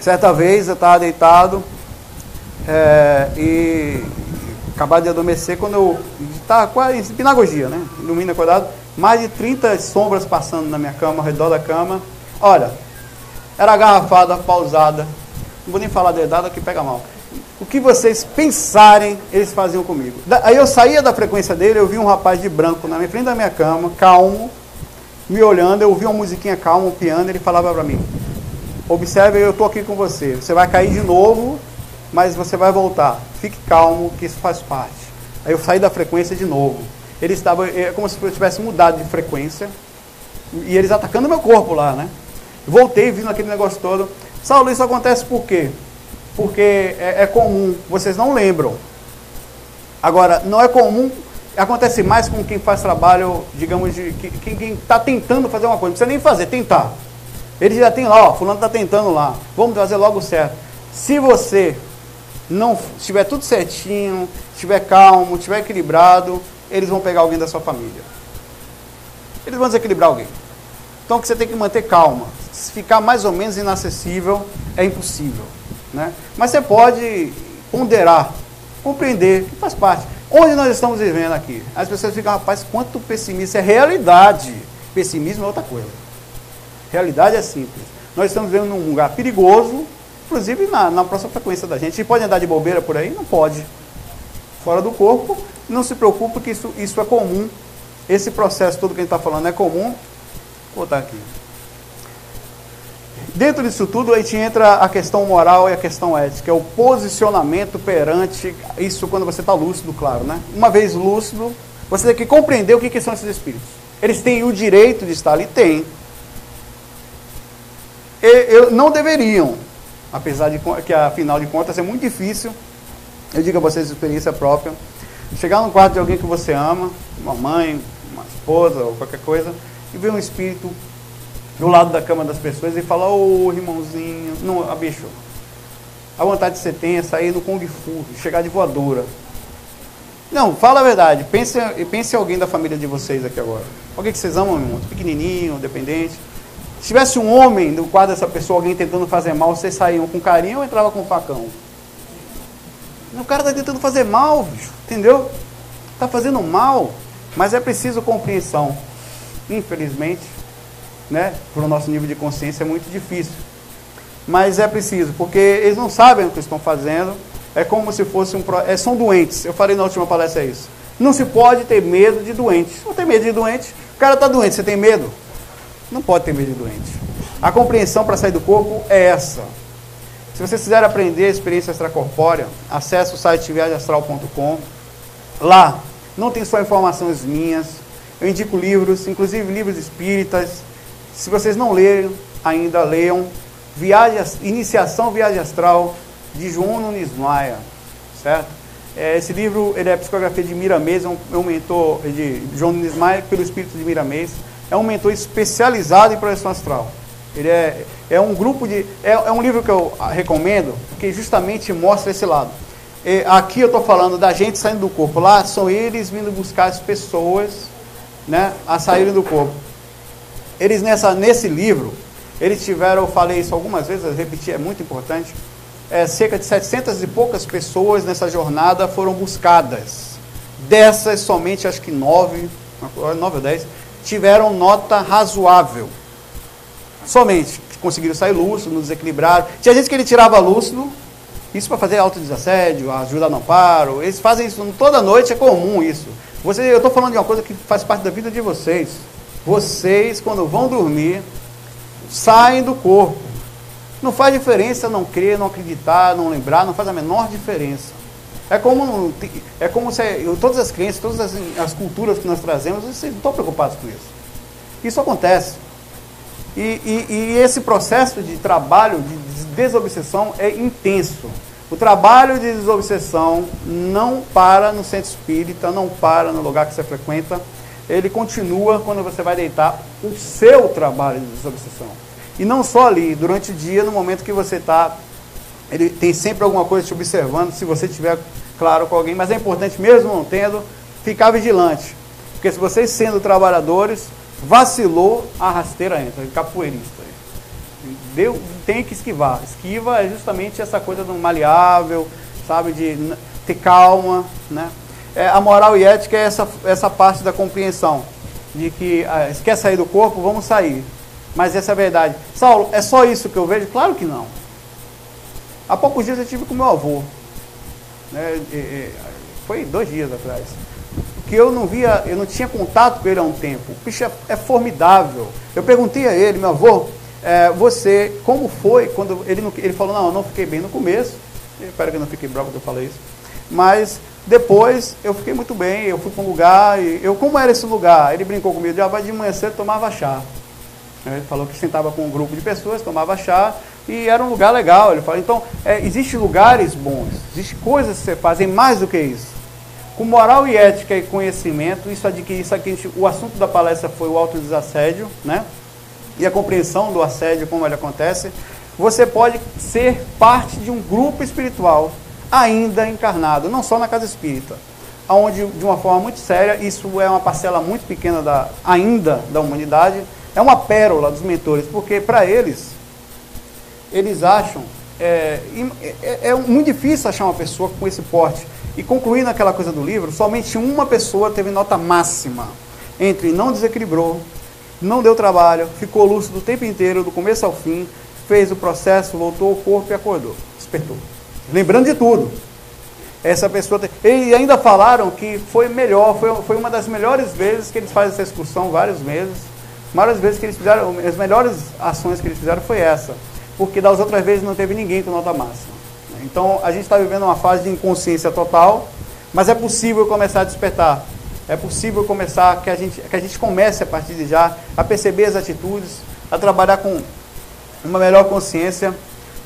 Certa vez eu estava deitado e acabado de adormecer, quando eu estava quase em pinagogia, né? Dormindo acordado, mais de 30 sombras passando na minha cama, ao redor da cama. Olha, era garrafada, pausada, não vou nem falar dedada que pega mal. O que vocês pensarem, eles faziam comigo. Aí eu saía da frequência dele, eu vi um rapaz de branco na frente da minha cama, calmo, me olhando, eu ouvi uma musiquinha calma, um piano, ele falava para mim, observe, eu estou aqui com você, você vai cair de novo, mas você vai voltar, fique calmo, que isso faz parte. Aí eu saí da frequência de novo. Ele estava, é como se eu tivesse mudado de frequência, e eles atacando meu corpo lá, né? Voltei, vindo aquele negócio todo. Saulo, isso acontece por quê? Porque é comum, vocês não lembram. Agora, não é comum, acontece mais com quem faz trabalho, digamos, de quem está tentando fazer uma coisa, não precisa nem fazer, tentar. Ele já tem lá, ó, fulano está tentando lá, vamos fazer logo certo. Se você não estiver tudo certinho, estiver calmo, estiver equilibrado, eles vão pegar alguém da sua família. Eles vão desequilibrar alguém. Então, que você tem que manter calma. Se ficar mais ou menos inacessível, é impossível. Né? Mas você pode ponderar, compreender, que faz parte. Onde nós estamos vivendo aqui? As pessoas ficam, rapaz, quanto pessimismo. É realidade. Pessimismo é outra coisa. Realidade é simples. Nós estamos vivendo num lugar perigoso, inclusive na próxima frequência da gente. A gente pode andar de bobeira por aí? Não pode. Fora do corpo, não se preocupe que isso é comum. Esse processo todo que a gente está falando é comum. Vou botar aqui. Dentro disso tudo, a gente entra a questão moral e a questão ética, é o posicionamento perante isso quando você está lúcido, claro, né? Uma vez lúcido, você tem que compreender o que são esses espíritos. Eles têm o direito de estar ali? Tem. Não deveriam, apesar de que, afinal de contas, é muito difícil, eu digo a vocês de experiência própria, chegar no quarto de alguém que você ama, uma mãe, uma esposa ou qualquer coisa, e ver um espírito do lado da cama das pessoas e falar, ô irmãozinho, não, bicho, a vontade que você tem é sair no Kung Fu, chegar de voadora. Não, fala a verdade, pense em alguém da família de vocês aqui agora. Alguém que vocês amam muito, pequenininho, dependente. Se tivesse um homem no quadro dessa pessoa, alguém tentando fazer mal, vocês saíam com carinho ou entrava com um facão? O cara está tentando fazer mal, bicho, entendeu? Está fazendo mal, mas é preciso compreensão. Infelizmente, né, por o nosso nível de consciência é muito difícil. Mas é preciso, porque eles não sabem o que estão fazendo. É como se fosse são doentes. Eu falei na última palestra isso. Não se pode ter medo de doente. Não tem medo de doente. O cara está doente, você tem medo? Não pode ter medo de doente. A compreensão para sair do corpo é essa. Se vocês quiserem aprender a experiência extracorpórea, acesse o site viagemastral.com. Lá não tem só informações minhas. Eu indico livros, inclusive livros espíritas. Se vocês não leram, ainda leiam. Iniciação Viagem Astral, de João Nunes Maia, certo? Esse livro, ele é a psicografia de Miramês, é um mentor de João Nunes Maia, pelo espírito de Miramês. É um mentor especializado em projeção astral. Ele é um grupo de... É um livro que eu recomendo, que justamente mostra esse lado. Aqui eu estou falando da gente saindo do corpo. Lá são eles vindo buscar as pessoas, né, a saírem do corpo. Eles nesse livro, eles tiveram, eu falei isso algumas vezes, eu repeti, é muito importante, cerca de 700 e poucas pessoas nessa jornada foram buscadas. Dessas, somente acho que 9 ou 10, tiveram nota razoável. Somente, conseguiram sair lúcido, não desequilibraram. Tinha gente que ele tirava lúcido, isso para fazer autodesassédio, ajuda no amparo. Eles fazem isso toda noite, é comum isso. Eu estou falando de uma coisa que faz parte da vida de vocês. Vocês, quando vão dormir, saem do corpo. Não faz diferença não crer, não acreditar, não lembrar, não faz a menor diferença. É como se todas as crenças, todas as culturas que nós trazemos, vocês não estão preocupados com isso. Isso acontece. E esse processo de trabalho, de desobsessão é intenso. O trabalho de desobsessão não para no centro espírita, não para no lugar que você frequenta. Ele continua quando você vai deitar o seu trabalho de desobsessão. E não só ali, durante o dia, no momento que você está... Ele tem sempre alguma coisa te observando, se você estiver claro com alguém, mas é importante, mesmo não tendo, ficar vigilante. Porque se vocês, sendo trabalhadores, vacilou, a rasteira entra, capoeirista. Tem que esquivar. Esquiva é justamente essa coisa do maleável, sabe, de ter calma, né? A moral e ética é essa parte da compreensão, de que se quer sair do corpo, vamos sair. Mas essa é a verdade. Saulo, é só isso que eu vejo? Claro que não. Há poucos dias eu estive com meu avô, né? Foi 2 dias atrás, que eu não tinha contato com ele há um tempo. O bicho é formidável. Eu perguntei a ele, meu avô, você, como foi quando ele falou, não, eu não fiquei bem no começo, espero que eu não fiquei bravo quando eu falei isso, mas depois eu fiquei muito bem, eu fui para um lugar, como era esse lugar? Ele brincou comigo, de manhã cedo tomava chá. Ele falou que sentava com um grupo de pessoas, tomava chá, e era um lugar legal. Ele falou, então, existem lugares bons, existem coisas que você fazem mais do que isso. Com moral e ética e conhecimento, isso aqui, o assunto da palestra foi o autodesassédio, né? E a compreensão do assédio, como ele acontece. Você pode ser parte de um grupo espiritual, ainda encarnado, não só na casa espírita, onde, de uma forma muito séria, isso é uma parcela muito pequena ainda da humanidade, é uma pérola dos mentores, porque para eles acham, muito difícil achar uma pessoa com esse porte. E concluindo aquela coisa do livro, somente uma pessoa teve nota máxima, entre não desequilibrou, não deu trabalho, ficou lúcido o tempo inteiro, do começo ao fim, fez o processo, voltou ao corpo e acordou, despertou. Lembrando de tudo. Essa pessoa... E ainda falaram que foi melhor, foi uma das melhores vezes que eles fazem essa excursão, várias vezes que eles fizeram, as melhores ações que eles fizeram foi essa, porque das outras vezes não teve ninguém com nota máxima. Então, a gente está vivendo uma fase de inconsciência total, mas é possível começar a despertar. É possível começar, que a gente comece a partir de já, a perceber as atitudes, a trabalhar com uma melhor consciência.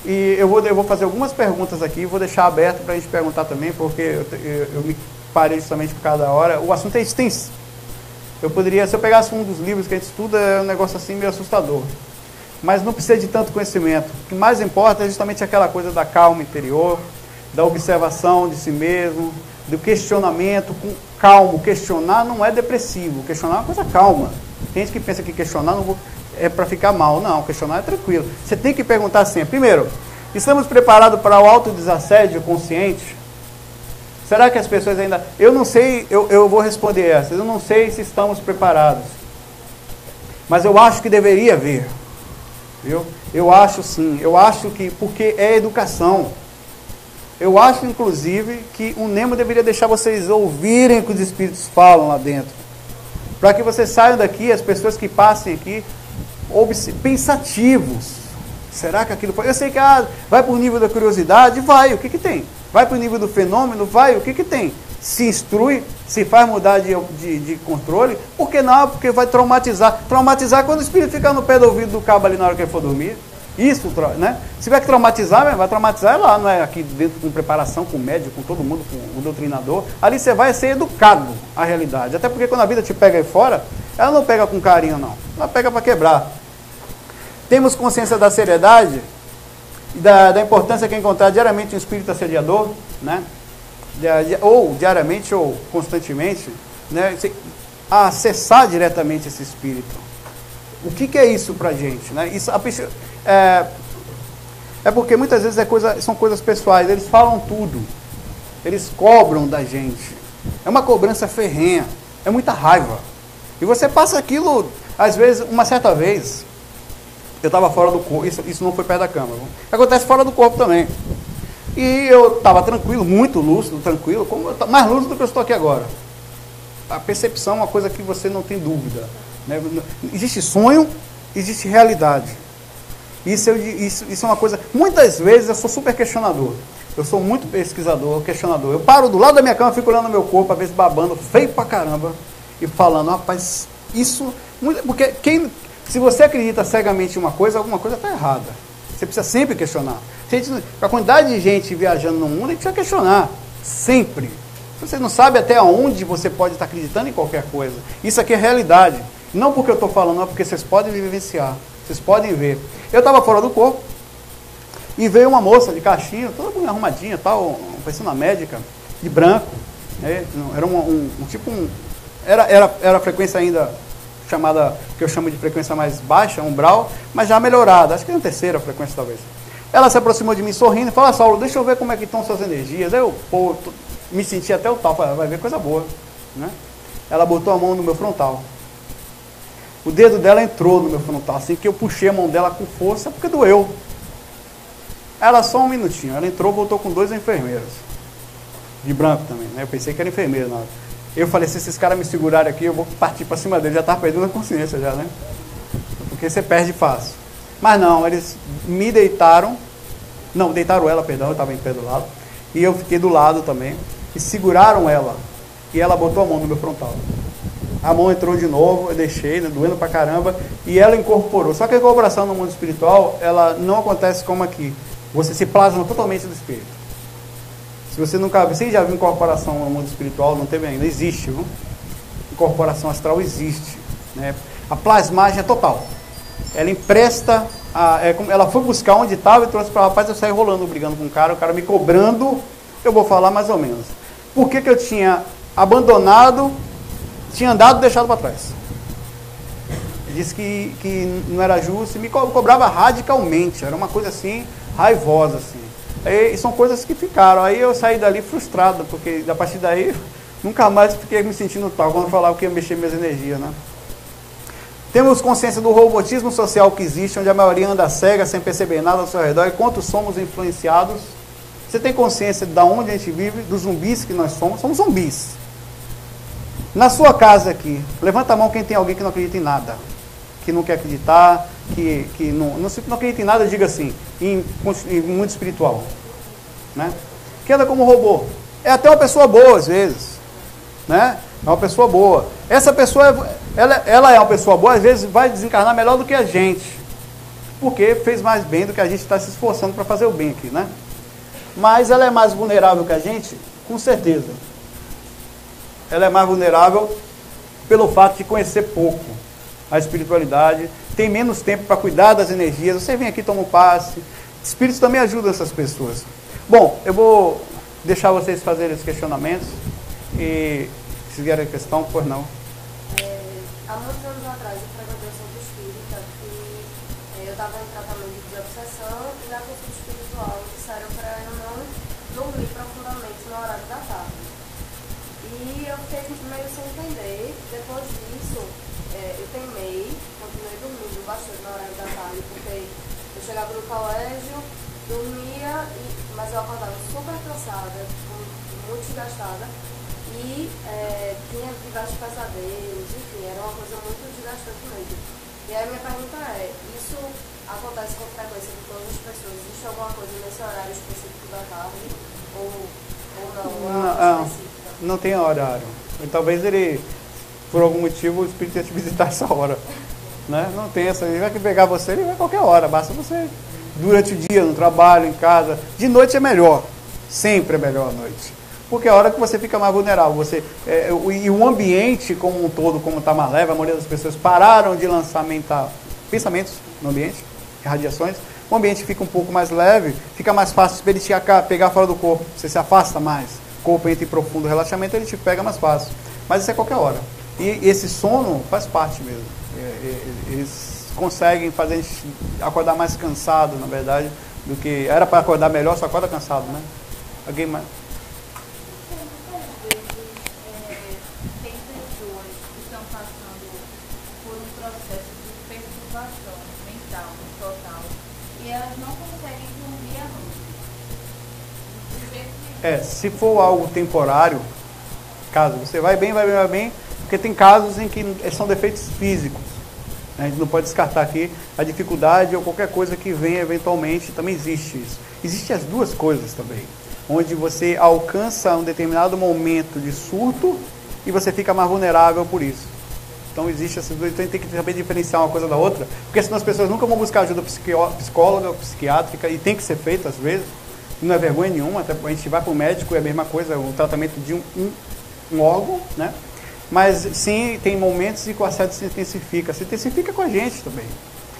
E eu vou fazer algumas perguntas aqui, vou deixar aberto para a gente perguntar também, porque eu me parei justamente por causa da hora. O assunto é extenso. Se eu pegasse um dos livros que a gente estuda, é um negócio assim meio assustador. Mas não precisa de tanto conhecimento. O que mais importa é justamente aquela coisa da calma interior, da observação de si mesmo, do questionamento com calmo. Questionar não é depressivo, questionar é uma coisa calma. Tem gente que pensa que questionar é para ficar mal. Não, questionar é tranquilo. Você tem que perguntar sempre. Primeiro, estamos preparados para o autodesassédio consciente? Será que as pessoas ainda... Eu não sei, eu vou responder essa. Eu não sei se estamos preparados. Mas eu acho que deveria haver. Viu? Eu acho sim. Eu acho que... Porque é educação. Eu acho, inclusive, que o Nemo deveria deixar vocês ouvirem o que os espíritos falam lá dentro. Para que vocês saiam daqui, as pessoas que passem aqui, pensativos. Será que aquilo foi... Eu sei que vai para o nível da curiosidade, vai, o que tem? Vai para o nível do fenômeno, vai, o que tem? Se instrui, se faz mudar de controle, por que não? Porque vai traumatizar. Traumatizar quando o espírito fica no pé do ouvido do cabo ali na hora que ele for dormir. Isso, né? Se tiver que traumatizar, vai traumatizar lá, não é aqui dentro com preparação, com o médico, com todo mundo, com o doutrinador. Ali você vai ser educado à realidade. Até porque quando a vida te pega aí fora, ela não pega com carinho, não. Ela pega para quebrar. Temos consciência da seriedade, da importância que é encontrar diariamente um espírito assediador, né? Ou diariamente ou constantemente, né? Acessar diretamente esse espírito. O que é isso para a gente? Né? Isso, é porque muitas vezes são coisas pessoais, eles falam tudo, eles cobram da gente, é uma cobrança ferrenha, é muita raiva, e você passa aquilo, às vezes, uma certa vez, eu estava fora do corpo, isso não foi perto da cama, acontece fora do corpo também, e eu estava tranquilo, muito lúcido, tranquilo, mais lúcido do que eu estou aqui agora. A percepção é uma coisa que você não tem dúvida, né? Existe sonho, existe realidade. Isso é uma coisa... Muitas vezes eu sou super questionador. Eu sou muito pesquisador, questionador. Eu paro do lado da minha cama, fico olhando o meu corpo, às vezes babando, feio pra caramba, e falando, rapaz, isso... Porque se você acredita cegamente em uma coisa, alguma coisa está errada. Você precisa sempre questionar. A quantidade de gente viajando no mundo, a gente precisa questionar. Sempre. Você não sabe até onde você pode estar acreditando em qualquer coisa. Isso aqui é realidade. Não porque eu estou falando, não, porque vocês podem vivenciar. Vocês podem ver. Eu estava fora do corpo e veio uma moça de caixinha, toda bem arrumadinha, tal, parecendo uma médica, de branco. Né? Era a frequência ainda chamada, que eu chamo de frequência mais baixa, umbral, mas já melhorada. Acho que é a terceira frequência, talvez. Ela se aproximou de mim sorrindo e falou, Saulo, deixa eu ver como é que estão suas energias. Eu me senti até o tal, falei, vai ver coisa boa. Né? Ela botou a mão no meu frontal. O dedo dela entrou no meu frontal, assim que eu puxei a mão dela com força, porque doeu. Ela só um minutinho, ela entrou, voltou com 2 enfermeiros. De branco também, né? Eu pensei que era enfermeiro na hora. Eu falei, se esses caras me segurarem aqui, eu vou partir para cima deles. Já estava perdendo a consciência já, né? Porque você perde fácil. Mas não, eles me deitaram. Não, deitaram ela, perdão, eu estava em pé do lado. E eu fiquei do lado também. E seguraram ela. E ela botou a mão no meu frontal. A mão entrou de novo, eu deixei, né, doendo pra caramba. E ela incorporou. Só que a incorporação no mundo espiritual, ela não acontece como aqui. Você se plasma totalmente do espírito. Se você nunca, você já viu incorporação no mundo espiritual, não teve ainda, existe, viu? Incorporação astral existe, né? A plasmagem é total. Ela empresta, ela foi buscar onde estava e trouxe para o rapaz, eu saí rolando, brigando com o cara me cobrando, eu vou falar mais ou menos. Por que eu tinha abandonado, tinha andado e deixado para trás? Disse que não era justo e me cobrava radicalmente, era uma coisa assim, raivosa assim. E são coisas que ficaram. Aí eu saí dali frustrado, porque a partir daí nunca mais fiquei me sentindo tal, quando eu falava que ia mexer minhas energias, né? Temos consciência do robotismo social que existe, onde a maioria anda cega, sem perceber nada ao seu redor, e quanto somos influenciados. Você tem consciência de onde a gente vive, dos zumbis que nós somos? Somos zumbis. Na sua casa aqui, levanta a mão quem tem alguém que não acredita em nada, que não quer acreditar, que não acredita em nada, diga assim, em mundo espiritual, né? Que anda como robô. É até uma pessoa boa às vezes, né? É uma pessoa boa. Essa pessoa, ela é uma pessoa boa, às vezes vai desencarnar melhor do que a gente, porque fez mais bem do que a gente está se esforçando para fazer o bem aqui, né? Mas ela é mais vulnerável que a gente, com certeza. Ela é mais vulnerável pelo fato de conhecer pouco a espiritualidade, tem menos tempo para cuidar das energias. Você vem aqui, toma um passe. Espíritos também ajudam essas pessoas. Bom, eu vou deixar vocês fazerem os questionamentos. E se vierem a questão, pois não.
Há muitos anos atrás, eu frequentei o centro espírita e eu estava em tratamento de obsessão e na consulta espiritual disseram para eu não dormir profundamente no horário da tarde. E eu fiquei meio sem entender. Depois disso, eu teimei, continuei dormindo bastante no horário da tarde, porque eu chegava no colégio, dormia, mas eu acordava super cansada, muito desgastada, e tinha diversos pesadelos, enfim, era uma coisa muito desgastante mesmo. E aí a minha pergunta é, isso acontece com frequência de todas as pessoas? Existe alguma coisa nesse horário específico da tarde? Ou não?
Não tem horário. E talvez ele, por algum motivo, o espírito ia te visitar essa hora. Né? Não tem essa. Ele vai pegar você, ele vai a qualquer hora. Basta você, durante o dia, no trabalho, em casa. De noite é melhor. Sempre é melhor à noite. Porque é a hora que você fica mais vulnerável. E o ambiente como um todo, como está mais leve, a maioria das pessoas pararam de lançar pensamentos no ambiente, radiações. O ambiente fica um pouco mais leve, fica mais fácil para ele te pegar fora do corpo. Você se afasta mais. O corpo entra em profundo relaxamento, ele te pega mais fácil. Mas isso é qualquer hora. E esse sono faz parte mesmo. Eles conseguem fazer a gente acordar mais cansado, na verdade, do que... Era para acordar melhor, só acorda cansado, né? Alguém mais?
Tem pessoas que estão passando por um processo de perturbação mental total e elas não conseguem dormir à noite.
Se for algo temporário, caso você vai bem, porque tem casos em que são defeitos físicos. A gente não pode descartar aqui a dificuldade ou qualquer coisa que venha eventualmente, também existe isso. Existem as duas coisas também, onde você alcança um determinado momento de surto e você fica mais vulnerável por isso. Então existe essas duas, então a gente tem que saber diferenciar uma coisa da outra, porque senão as pessoas nunca vão buscar ajuda psicóloga ou psiquiátrica, e tem que ser feito às vezes, não é vergonha nenhuma, até a gente vai para o médico, é a mesma coisa, o tratamento de um órgão, né? Mas sim, tem momentos em que o assédio se intensifica com a gente também,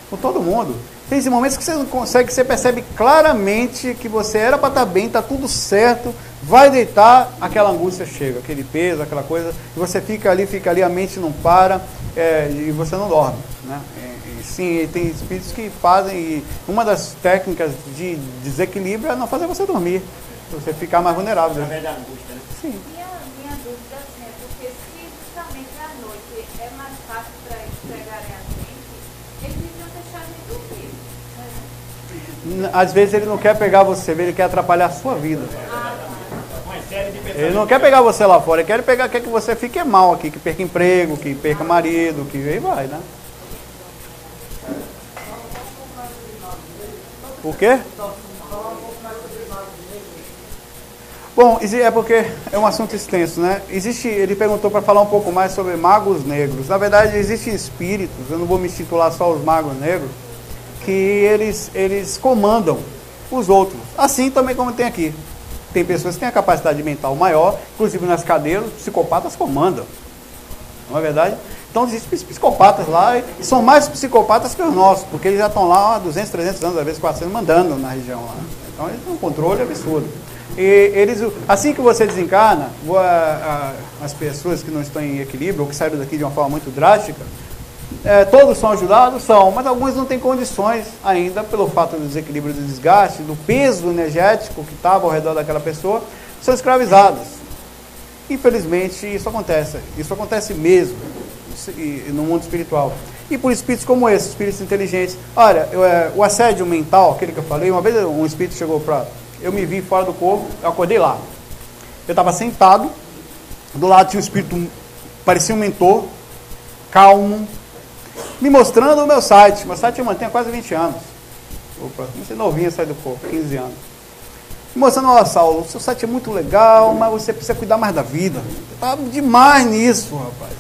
com todo mundo. Tem esses momentos que você não consegue, você percebe claramente que você era para estar bem, está tudo certo, vai deitar, aquela angústia chega, aquele peso, aquela coisa, e você fica ali, a mente não para, e você não dorme, né? Sim, tem espíritos que fazem, e uma das técnicas de desequilíbrio é não fazer você dormir, você ficar mais vulnerável.
Através da angústia, né?
Sim.
Minha dúvida assim, é porque se justamente à noite é mais fácil para eles pegarem a gente, eles deviam deixar de dormir.
Às vezes ele não quer pegar você, ele quer atrapalhar a sua vida. Ele não quer pegar você lá fora, ele quer que você fique mal aqui, que perca emprego, que perca marido, que aí vai, né? O quê? Bom, é porque é um assunto extenso, né? Ele perguntou para falar um pouco mais sobre magos negros. Na verdade, existem espíritos, eu não vou me titular só os magos negros, que eles comandam os outros. Assim também como tem aqui. Tem pessoas que têm a capacidade mental maior, inclusive nas cadeiras, os psicopatas comandam. Não é verdade? Então existem psicopatas lá, e são mais psicopatas que os nossos, porque eles já estão lá há 200, 300 anos, às vezes 400, mandando na região lá. Então eles têm um controle absurdo. E eles, assim que você desencarna, as pessoas que não estão em equilíbrio, ou que saíram daqui de uma forma muito drástica, todos são ajudados? São, mas alguns não têm condições ainda, pelo fato do desequilíbrio, do desgaste, do peso energético que estava ao redor daquela pessoa, são escravizados. Infelizmente, isso acontece mesmo no mundo espiritual. E por espíritos como esse, espíritos inteligentes. Olha, o assédio mental, aquele que eu falei, uma vez um espírito chegou para... Eu me vi fora do corpo, eu acordei lá. Eu estava sentado, do lado tinha um espírito, parecia um mentor, calmo, me mostrando o meu site. Meu site eu mantenho há quase 20 anos. Opa, não sei, novinha, sai do corpo, 15 anos. Me mostrando, ó, Saulo, o seu site é muito legal, mas você precisa cuidar mais da vida. Eu estava demais nisso, rapaz.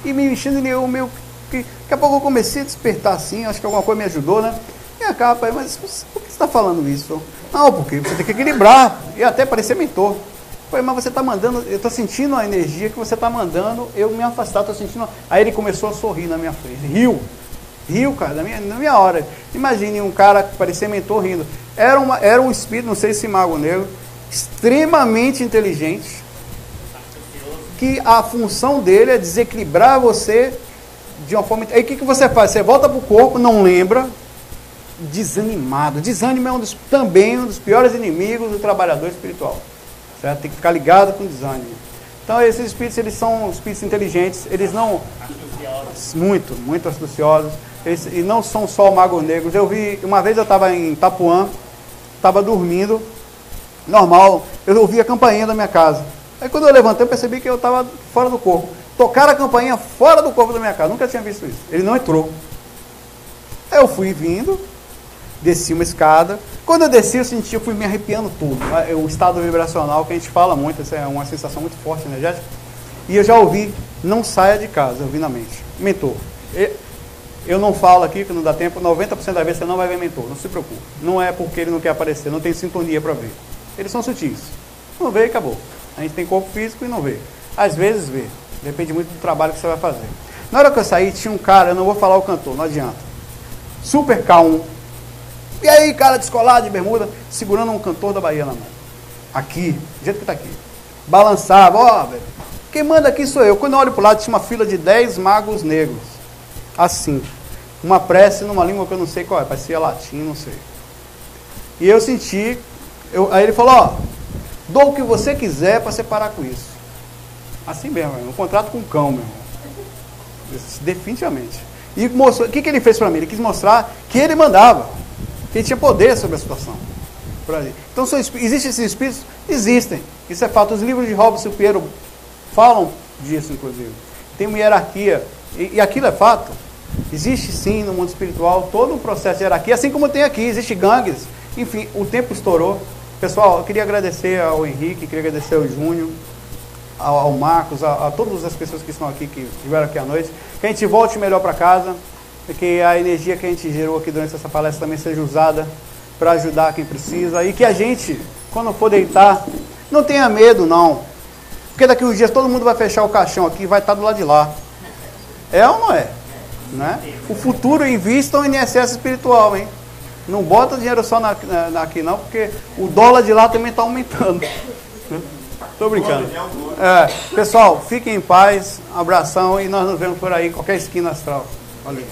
E me enchendo o meu... Daqui a pouco eu comecei a despertar assim, acho que alguma coisa me ajudou, né? E cá, rapaz, mas por que você está falando isso? Não, porque você tem que equilibrar. E até parecer mentor. Falei, mas você está mandando, eu estou sentindo a energia que você está mandando, eu me afastar, estou sentindo. Aí ele começou a sorrir na minha frente. Riu, cara, na minha hora. Imagine um cara que parecia mentor rindo. Era um espírito, não sei se mago negro, extremamente inteligente, que a função dele é desequilibrar você de uma forma... Aí o que você faz? Você volta para o corpo, não lembra, desanimado. Desânimo é também um dos piores inimigos do trabalhador espiritual. Certo? Tem que ficar ligado com desânimo. Então esses espíritos, eles são espíritos inteligentes, eles não... Muito astuciosos. E não são só magos negros. Eu vi, uma vez eu estava em Itapuã, estava dormindo, normal, eu ouvi a campainha da minha casa. Aí quando eu levantei, eu percebi que eu estava fora do corpo. Tocaram a campainha fora do corpo da minha casa, nunca tinha visto isso. Ele não entrou. Aí eu fui vindo, desci uma escada. Quando eu desci, eu fui me arrepiando tudo. O estado vibracional que a gente fala muito, essa é uma sensação muito forte, energética. E eu já ouvi, não saia de casa, eu ouvi na mente. Mentor. Eu não falo aqui, que não dá tempo, 90% das vezes você não vai ver mentor, não se preocupe. Não é porque ele não quer aparecer, não tem sintonia para ver. Eles são sutis. Não vê e acabou. A gente tem corpo físico e não vê. Às vezes vê. Depende muito do trabalho que você vai fazer. Na hora que eu saí, tinha um cara, eu não vou falar o cantor, não adianta. Super calmo. E aí, cara descolado de bermuda, segurando um cantor da Bahia na mão. Aqui, do jeito que está aqui. Balançava, ó, velho. Quem manda aqui sou eu. Quando eu olho para o lado, tinha uma fila de 10 magos negros. Assim. Uma prece numa língua que eu não sei qual é, parecia latim, não sei. E eu senti, aí ele falou, ó, dou o que você quiser para você parar com isso. Assim mesmo, um contrato com um cão, meu irmão. Definitivamente. E mostrou, o que ele fez para mim? Ele quis mostrar que ele mandava, que ele tinha poder sobre a situação. Então, existem esses espíritos? Existem. Isso é fato. Os livros de Robson Pinheiro falam disso, inclusive. Tem uma hierarquia, e aquilo é fato. Existe sim no mundo espiritual todo um processo de hierarquia, assim como tem aqui, existe gangues. Enfim, o tempo estourou. Pessoal, eu queria agradecer ao Henrique, queria agradecer ao Júnior, ao Marcos, a todas as pessoas que estão aqui, que estiveram aqui à noite. Que a gente volte melhor para casa, que a energia que a gente gerou aqui durante essa palestra também seja usada para ajudar quem precisa. E que a gente, quando for deitar, não tenha medo não. Porque daqui uns dias todo mundo vai fechar o caixão aqui e vai estar do lado de lá. É ou não é? Né? O futuro invista no INSS espiritual, hein? Não bota dinheiro só aqui não, porque o dólar de lá também está aumentando. Estou brincando. Pessoal, fiquem em paz, abração e nós nos vemos por aí em qualquer esquina astral. Valeu.